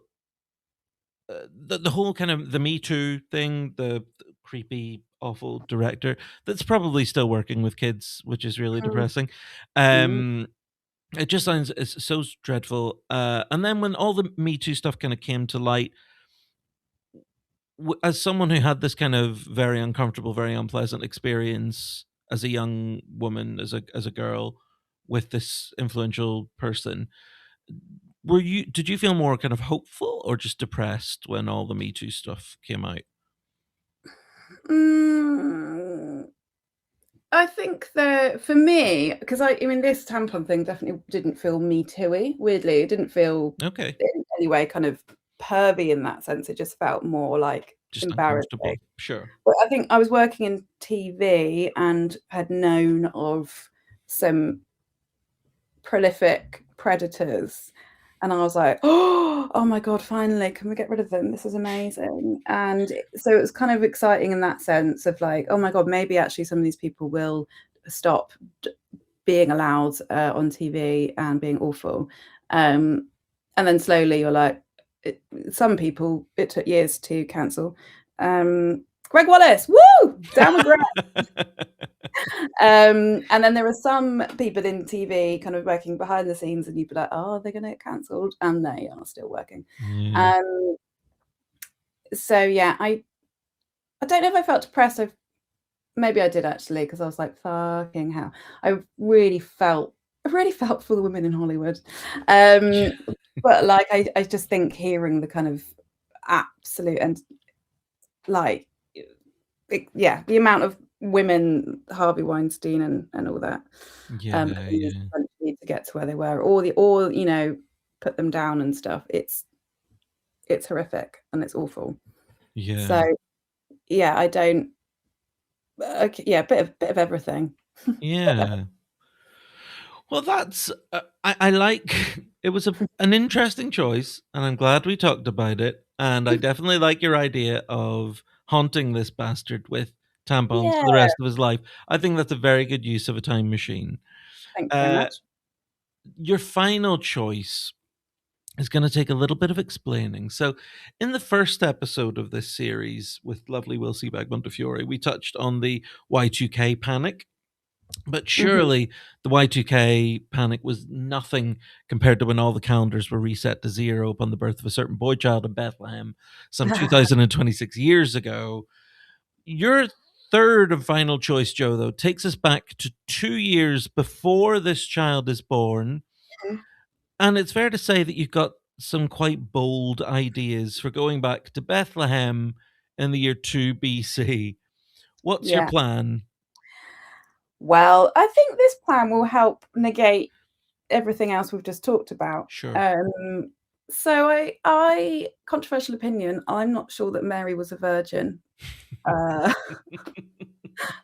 the whole kind of the Me Too thing, the creepy, awful director that's probably still working with kids, which is really Mm, depressing. mm. It just sounds it's so dreadful. And then when all the Me Too stuff kind of came to light, as someone who had this kind of very uncomfortable, very unpleasant experience as a young woman, as a girl, with this influential person, did you feel more kind of hopeful or just depressed when all the Me Too stuff came out? Mm, I think that for me, because I mean, this tampon thing definitely didn't feel Me Too-y, weirdly. It didn't feel Okay, in any way kind of pervy in that sense. It just felt more like just embarrassing. uncomfortable. Sure. But I think I was working in TV and had known of some prolific predators, and I was like, "Oh my God, finally, can we get rid of them? This is amazing." And so it was kind of exciting in that sense of like, "Oh my God, maybe actually some of these people will stop being allowed on TV and being awful." And then slowly you're like, some people, it took years to cancel. Greg Wallace, woo! Down with Greg. And then there are some people in TV kind of working behind the scenes, and you'd be like, "Oh, they're going to get cancelled," and they are still working. Yeah. Um, so yeah, I don't know if I felt depressed. Maybe I did actually, because I was like, "Fucking hell!" I really felt for the women in Hollywood. Um, but like, I just think hearing the kind of absolute and like, yeah, the amount of women, Harvey Weinstein and all that, Yeah, yeah, eventually to get to where they were, or put them down and stuff. It's horrific and it's awful. yeah, So yeah, I don't. Okay, yeah, bit of everything. Bit of yeah. Well, that's I like it was an interesting choice, and I'm glad we talked about it. And I everything. definitely like your idea of haunting this bastard with tampons Yeah, for the rest of his life. I think that's a very good use of a time machine. thank you very Uh, much. your final choice is going to take a little bit of explaining. So, in the first episode of this series with lovely Will Seabag Montefiore, we touched on the Y2K panic. But Mhm. surely the Y2K panic was nothing compared to when all the calendars were reset to zero upon the birth of a certain boy child in Bethlehem some 2026 years ago. Your third and final choice, Joe, though, takes us back to 2 years before this child is born. And it's fair to say that you've got some quite bold ideas for going back to Bethlehem in the year 2 BC. What's your Yeah. plan? Well, I think this plan will help negate everything else we've just talked about. Sure. So I controversial opinion, I'm not sure that Mary was a virgin. Uh,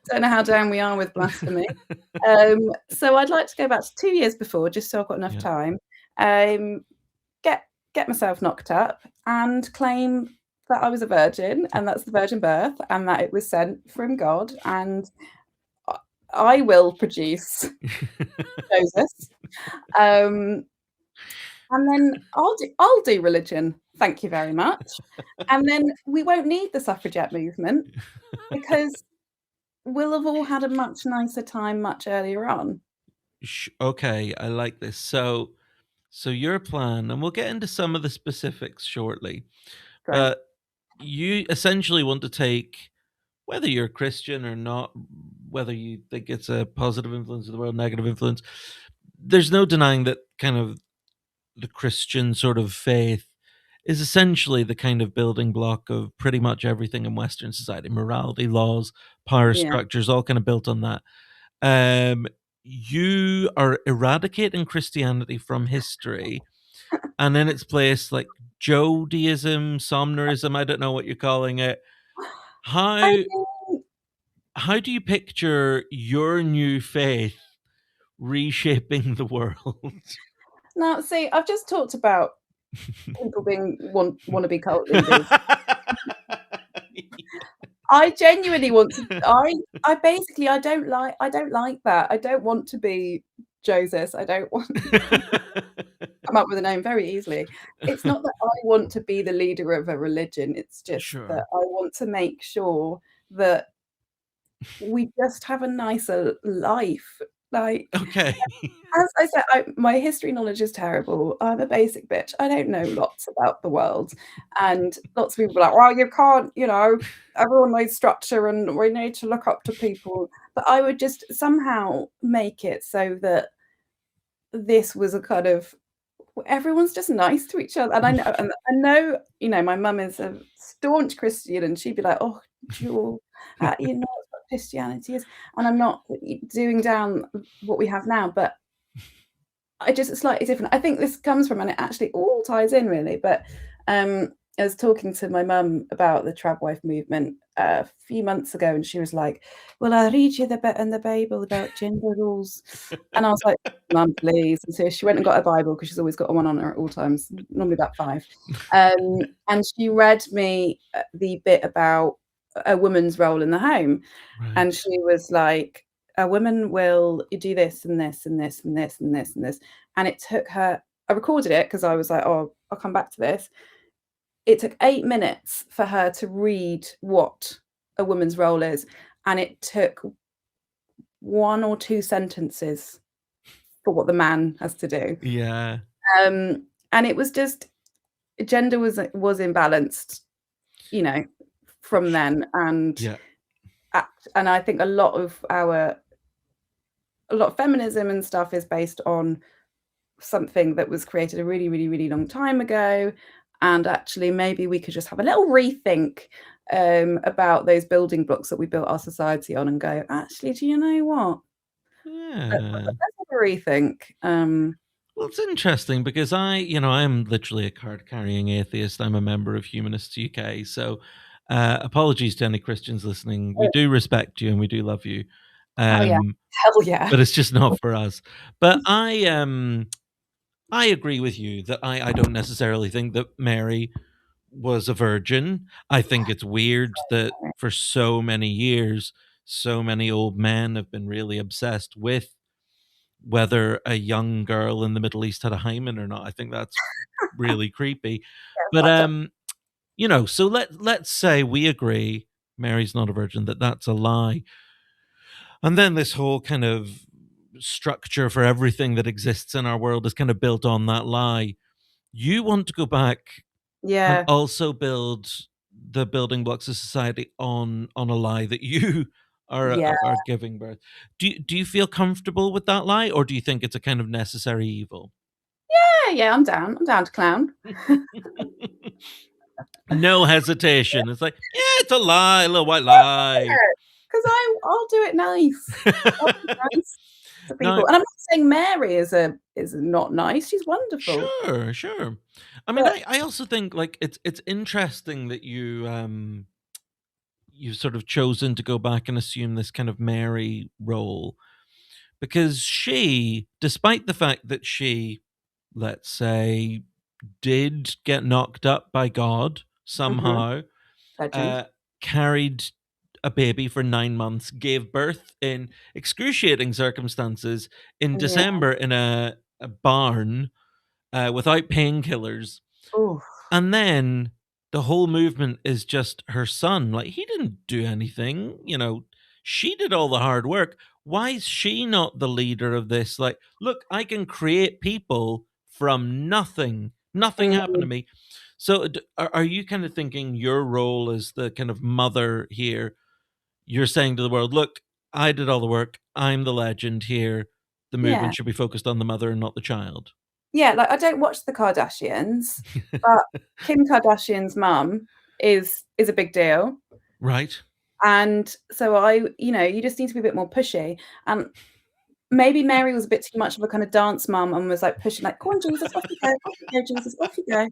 Don't know how down we are with blasphemy. So I'd like to go back to 2 years before, just so I've got enough Yeah. time, um, get myself knocked up and claim that I was a virgin, and that's the virgin birth, and that it was sent from God, and I will produce Joseph. Um, and then I'll do religion. Thank you very much. And then we won't need the suffragette movement because we'll have all had a much nicer time much earlier on. Okay, I like this. So your plan, and we'll get into some of the specifics shortly, Great. but you essentially want to take, whether you're a Christian or not, whether you think it's a positive influence of the world, negative influence, there's no denying that kind of the Christian sort of faith is essentially the kind of building block of pretty much everything in Western society. Morality, laws, power Yeah. structures, all kind of built on that. Um, you are eradicating Christianity from history, and in its place, like Jodeism, Somnerism, I don't know what you're calling it. I How mean, how do you picture your new faith reshaping the world? now see, I've just talked about people being wannabe cult leaders. I genuinely want to. I basically I don't like that. I don't want to be Joseph. I don't want come up with a name very easily. It's not that I want to be the leader of a religion. It's just that Sure. I want to make sure that we just have a nicer life. Like, Okay. as I said, my history knowledge is terrible. I'm a basic bitch. I don't know lots about the world. And lots of people are like, well, you can't, everyone needs structure and we need to look up to people. But I would just somehow make it so that this was a kind of everyone's just nice to each other. And I know, my mum is a staunch Christian and she'd be like, oh, Jewel, you know what Christianity is. And I'm not doing down what we have now, but I just it's slightly different. I think this comes from, and it actually all ties in really, but I was talking to my mum about the trad wife movement a few months ago, and she was like, "Well, I'll read you the bit in the Bible about gender rules," and I was like, "Mum, please." And so she went and got a Bible because she's always got one on her at all times, normally about 5. And she read me the bit about a woman's role in the home, Right. and she was like, a woman will do this and this and this and this and this and this. And it took her, I recorded it because I was like, oh, I'll come back to this. It took 8 minutes for her to read what a woman's role is. And it took 1 or 2 sentences for what the man has to do. Yeah. And it was just gender was imbalanced, you know, from then. Yeah. And I think a lot of feminism and stuff is based on something that was created a really, really, really long time ago. And actually, maybe we could just have a little rethink about those building blocks that we built our society on and go, actually, do you know what? Yeah. Let's have a rethink. Well, it's interesting because I'm literally a card carrying atheist. I'm a member of Humanists UK. So, apologies to any Christians listening. We do respect you and we do love you. Oh, yeah. Um, Hell yeah. but it's just not for us. But I agree with you that I don't necessarily think that Mary was a virgin. I think it's weird that for so many years, so many old men have been really obsessed with whether a young girl in the Middle East had a hymen or not. I think that's really creepy. But Fucked up. so let's say we agree Mary's not a virgin, that's a lie. And then this whole kind of structure for everything that exists in our world is kind of built on that lie. You want to go back and Yeah. also build the building blocks of society on a lie that you Yeah. are giving birth. Do you feel comfortable with that lie, or do you think it's a kind of necessary evil? Yeah, yeah, I'm down. I'm down to clown. No hesitation. It's like, yeah, it's a lie, a little white lie. Because I'll do it nice. I'll be nice to Now, people. And I'm not saying Mary is not nice. She's wonderful. sure, sure. I mean, But I also think like it's interesting that you've sort of chosen to go back and assume this kind of Mary role, because she, despite the fact that she, let's say, did get knocked up by God Mhm. somehow, Legend. uh, carried a baby for 9 months, gave birth in excruciating circumstances in Yeah. December in a barn without painkillers. Ooh. And then the whole movement is just her son. Like, he didn't do anything, she did all the hard work. Why is she not the leader of this? Like, look, I can create people from nothing. Nothing happened to Mm, me. So, are you kind of thinking your role as the kind of mother here? You're saying to the world, look, I did all the work. I'm the legend here. The yeah. movement should be focused on the mother and not the child. Yeah, like, I don't watch the Kardashians, but Kim Kardashian's mum is a big deal, Right? and so you just need to be a bit more pushy, and maybe Mary was a bit too much of a kind of dance mum and was, like, pushing, like, "Go on, Jesus, off you go, Jesus, off you go,"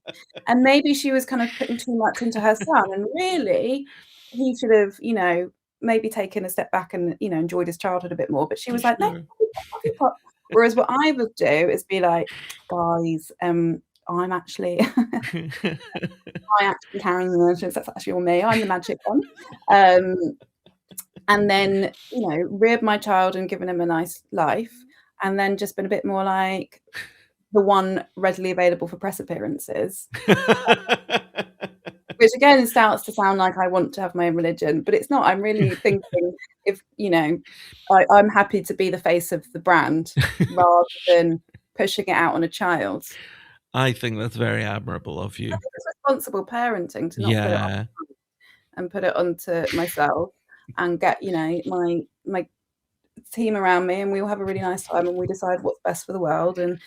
and maybe she was kind of putting too much into her son, and really, he should have, maybe taken a step back and, enjoyed his childhood a bit more, but she was like, "No, Sure. off you pop." Whereas what I would do is be like, "Guys, I'm actually I actually carrying the emotions, that's actually all me, I'm the magic one." Um, and then, reared my child and given him a nice life, and then just been a bit more like the one readily available for press appearances, which again starts to sound like I want to have my own religion, but it's not. I'm really thinking if, I'm happy to be the face of the brand rather than pushing it out on a child. I think that's very admirable of I you. think it's responsible parenting to not put it on Yeah, and put it onto myself and get, my team around me, and we all have a really nice time and we decide what's best for the world. And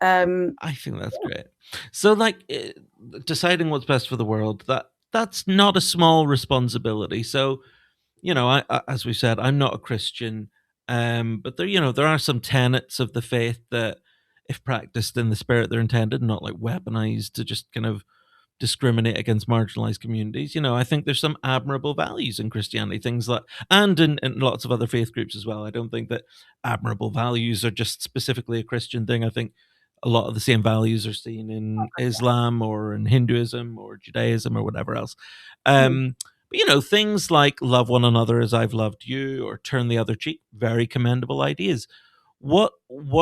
I think that's great. So, like, deciding what's best for the world, that's not a small responsibility. So, as we said, I'm not a Christian, but there are some tenets of the faith that, if practiced in the spirit they're intended, not like weaponized to just kind of discriminate against marginalized communities. I think there's some admirable values in Christianity, things like, and in lots of other faith groups as well. I don't think that admirable values are just specifically a Christian thing. I think a lot of the same values are seen in Islam or in Hinduism or Judaism or whatever else. mm, But things like love one another as I've loved you or turn the other cheek, very commendable ideas. What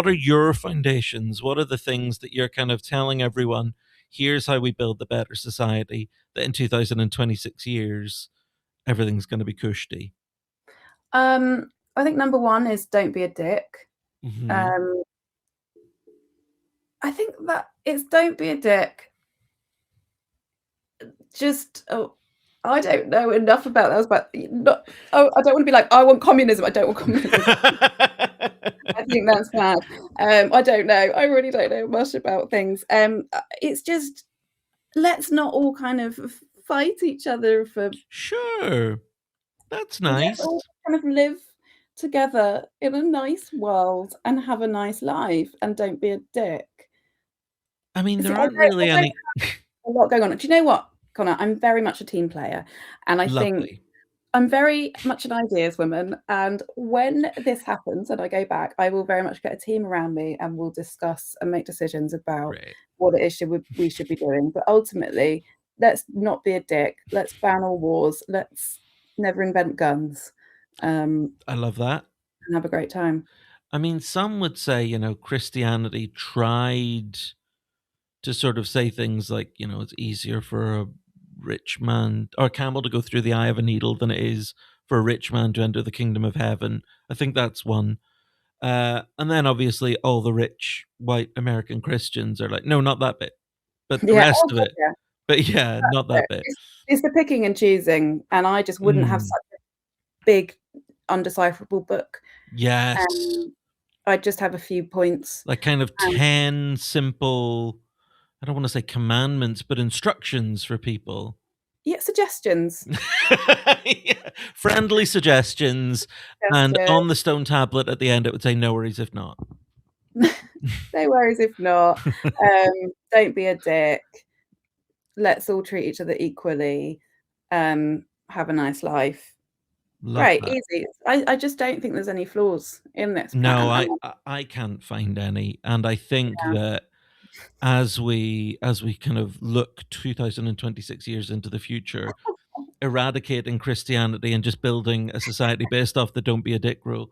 are your foundations? What are the things that you're kind of telling everyone? Here's how we build the better society. That in 2026 years, everything's going to be cushy. I think number one is don't be a dick. Hmm. Um, I think that it's don't be a dick. Just I don't know enough about that. But not, I don't want to be like I want communism. I don't want communism. I think that's bad. I don't know. I really don't know much about things. It's just let's not all kind of fight each other for. Sure, that's Let's nice. all kind of live together in a nice world and have a nice life and don't be a dick. I mean, See, there I aren't don't, I really don't any. have a lot going on. Do you know what, Connor? I'm very much a team player, and I think Lovely. I'm very much an ideas woman. And when this happens and I go back, I will very much get a team around me and we'll discuss and make decisions about Great. what it is we should be doing. But ultimately, let's not be a dick. Let's ban all wars. Let's never invent guns. I love that. And have a great time. I mean, some would say, Christianity tried to sort of say things like, it's easier for a rich man or a camel to go through the eye of a needle than it is for a rich man to enter the kingdom of heaven. I think that's one. And then obviously all the rich white American Christians are like, no, not that bit, but the Yeah. rest Oh of God, it. yeah. But yeah, not That's that it. bit. It's the picking and choosing, and I just wouldn't have Mm, such a big, undecipherable book. yes. Um, I'd just have a few points. Like kind of And 10 simple, I don't want to say commandments, but instructions for people. yeah, suggestions. Yeah, friendly suggestions, and Suggestions. on the stone tablet at the end, it would say, "No worries if not." No worries if not. Don't be a dick. Let's all treat each other equally. Um, have a nice life. Love Great, that. easy. I just don't think there's any flaws in this No, plan. I can't find any, and I think Yeah. that as we kind of look 2026 years into the future, eradicating Christianity and just building a society based off the "Don't be a dick" rule,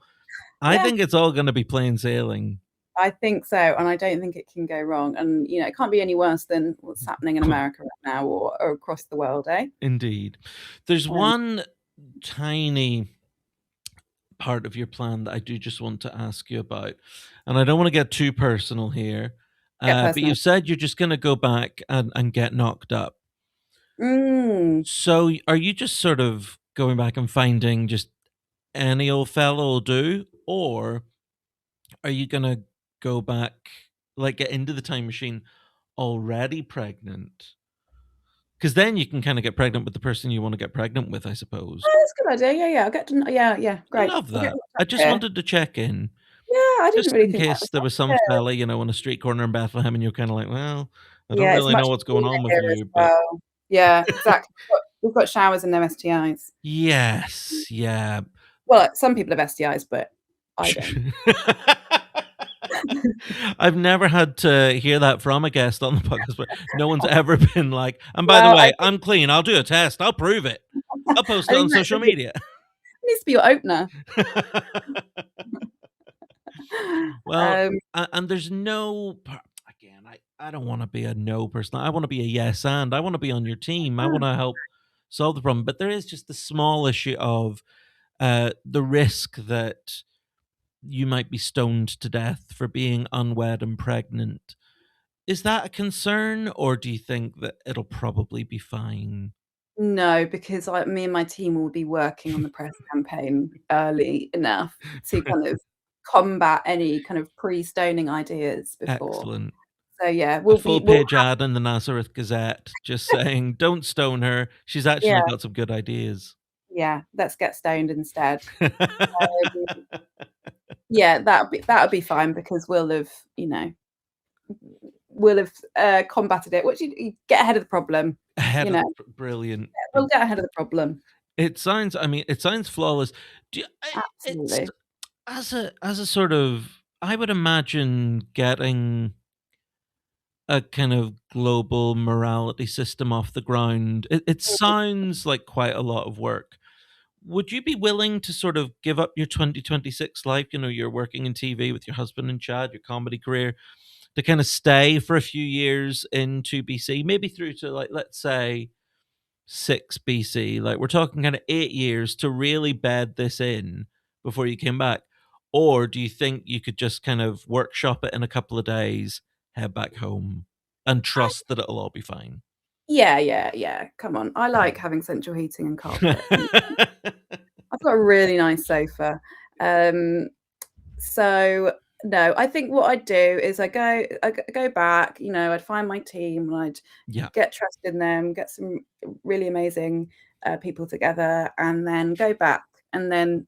I Yeah, think it's all gonna be plain sailing. I think so, and I don't think it can go wrong. And it can't be any worse than what's happening in America right now or across the world, eh? Indeed. There's Um, one tiny part of your plan that I do just want to ask you about, and I don't wanna get too personal here, get but personal. you've said you're just gonna go back and get knocked up. Mm, So, are you just sort of going back and finding just any old fellow will do, or are you gonna go back, like, get into the time machine already pregnant? Because then you can kinda get pregnant with the person you wanna get pregnant with, I suppose. oh, that's a good idea. Yeah, yeah. I'll get to yeah, yeah, I great. love We'll get that. looked I up just here. wanted to check in, Yeah, I didn't just really in think that case was there was some yeah. fella, on a street corner in Bethlehem and you're kinda like, "Well, I don't Yeah, it's really much know what's going cleaner on with here as you, but" well. Yeah, exactly. We've got showers and no STIs. Yes, yeah. Well, some people have STIs, but I don't. I've never had to hear that from a guest on the podcast, but no one's ever been like, "And by the Well, I way, I'm clean. I'll do a test. I'll prove it. I'll post I it think on that social media." needs to be your opener. Well, Um, and there's no again, I don't wanna be a no person. I wanna be a yes and. I wanna be on your team. I wanna help solve the problem, but there is just the small issue of, the risk that you might be stoned to death for being unwed and pregnant. Is that a concern, or do you think that it'll probably be fine? no, because me and my team will be working on the press campaign early enough to kind of combat any kind of pre-stoning ideas before. Excellent. So, yeah, A we'll full-page ad in the Nazareth Gazette just saying, "Don't stone her. She's yeah, actually got some good ideas." yeah, let's get stoned instead. Yeah, that would be fine because you know, we'll have, combated it. What do you get ahead of the problem, you Ahead of know? the brilliant. We'll get ahead of the problem. It sounds, I mean, it sounds flawless. Do you it's Absolutely. as a sort of, I would imagine getting a kind of global morality system off the ground, it Mhm. sounds like quite a lot of work. Would you be willing to sort of give up your 2026 life? You're working in TV with your husband and Chad, your comedy career, to kind of stay for a few years into BC, maybe through to, like, let's say 6 BC. Like, we're talking kind of 8 years to really bed this in before you came back. Or do you think you could just kind of workshop it in a couple of days, head back home, and I trust that it'll all be fine? Yeah, yeah, yeah, come on. I like having central heating and carpet, and I've got a really nice sofa. Um, so, no, I think what I'd do is I go back, I'd find my team, and I'd Yeah. get trust in them, get some really amazing, people together, and then go back, and then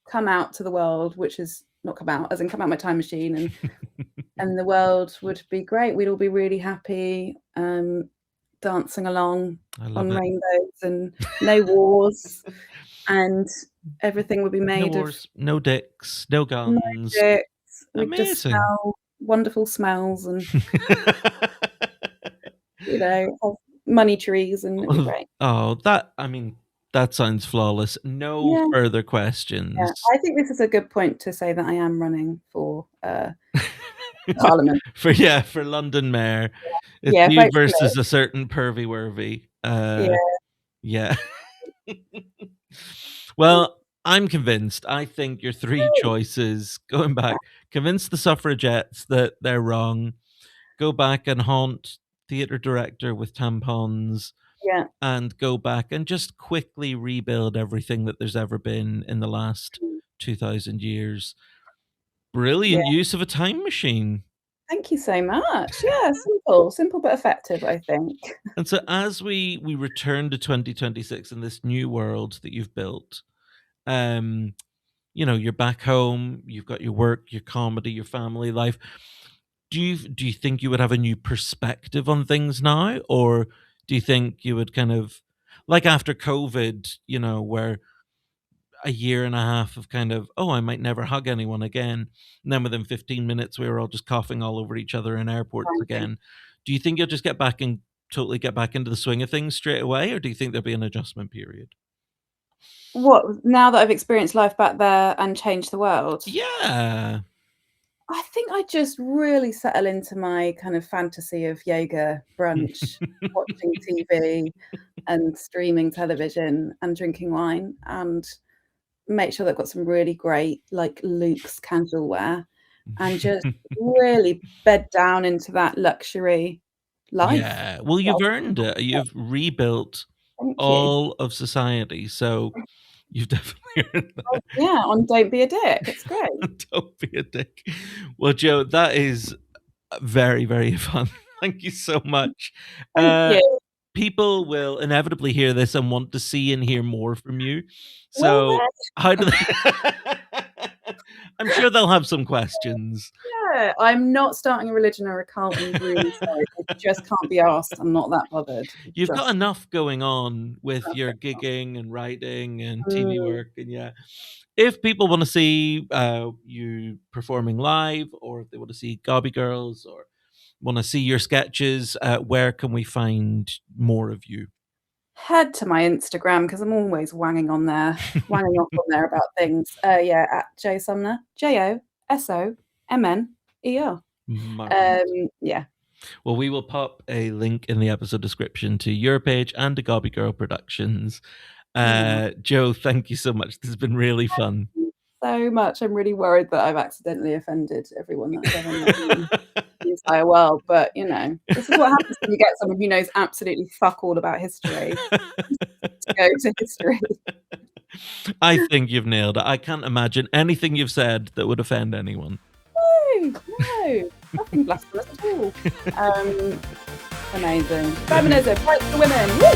come out to the world, which is not come out, as in come out my time machine, and the world would be great. We'd all be really happy, dancing along I love on it. rainbows and no wars, and everything would be No made of wars, no dicks, no guns. magic. We'd just Amazing. smell wonderful smells and, have money trees, and it'd be great. Oh, that, I mean, that sounds flawless. No Yeah, further yeah. questions. I think this is a good point to say that I am running for, parliament. For London Mayor. It's Yeah, you vote for me. versus a certain pervy worthy. Yeah. Yeah. Well, I'm convinced. I think your 3 choices, going back, convince the suffragettes that they're wrong, go back and haunt theatre director with tampons, Yeah. and go back and just quickly rebuild everything that there's ever been in the last Mm. 2,000 years. Yeah. Brilliant use of a time machine. Thank you so much. Yeah, simple but effective, I think. And so as we return to 2026 in this new world that you've built, um, you're back home, you've got your work, your comedy, your family life. Do you think you would have a new perspective on things now? Or do you think you would kind of like after COVID, where a year and a half of kind of, oh, I might never hug anyone again. And then within 15 minutes, we were all just coughing all over each other in airports Frankly. again. Do you think you'll just totally get back into the swing of things straight away? Or do you think there'll be an adjustment period? What, now that I've experienced life back there and changed the world? Yeah. I think I just really settle into my kind of fantasy of yoga, brunch, watching TV and streaming television and drinking wine, and make sure they've got some really great, like, Luke's casual wear, and just really bed down into that luxury life. Yeah. Well, you've earned it. You've rebuilt Thank you. all of society. So you've definitely earned that. Yeah, on Don't Be a Dick. It's great. Don't be a dick. Well, Joe, that is very, very fun. Thank you so much. Thank you. People will inevitably hear this and want to see and hear more from you. Will So, how do they? I'm sure they'll have some questions. Yeah, I'm not starting a religion or a cult. I'm really sorry. I just can't be asked. I'm not that bothered. You've got Just enough going on with your perfect. gigging and writing and TV Mm. work, and yeah. If people want to see you performing live, or if they want to see Gobby Girls, or want to see your sketches, where can we find more of you? Head to my Instagram because I'm always wanging wanging off on there about things. Yeah, at J Somner, JOSOMNER. Marvelous. Yeah. Well, we will pop a link in the episode description to your page and to Gobby Girl Productions. Joe, thank you so much. This has been really fun. So much. I'm really worried that I've accidentally offended everyone that I've ever met in the entire world. But this is what happens when you get someone who knows absolutely fuck all about history to go to history. I think you've nailed it. I can't imagine anything you've said that would offend anyone. No, nothing blasphemous at all. Amazing. Feminism, rights for women. Woo!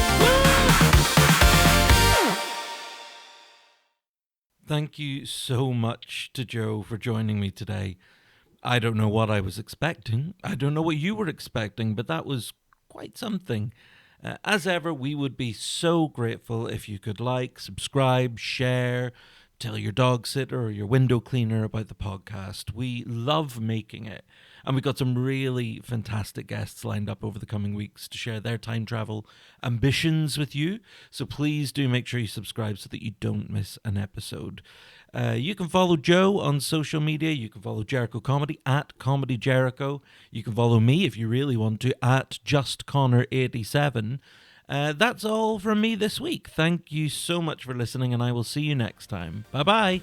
Thank you so much to Joe for joining me today. I don't know what I was expecting. I don't know what you were expecting, but that was quite something. As ever, we would be so grateful if you could like, subscribe, share, tell your dog sitter or your window cleaner about the podcast. We love making it. And we've got some really fantastic guests lined up over the coming weeks to share their time travel ambitions with you. So please do make sure you subscribe so that you don't miss an episode. You can follow Joe on social media. You can follow Jericho Comedy at Comedy Jericho. You can follow me if you really want to at JustConnor87. That's all from me this week. Thank you so much for listening, and I will see you next time. Bye-bye.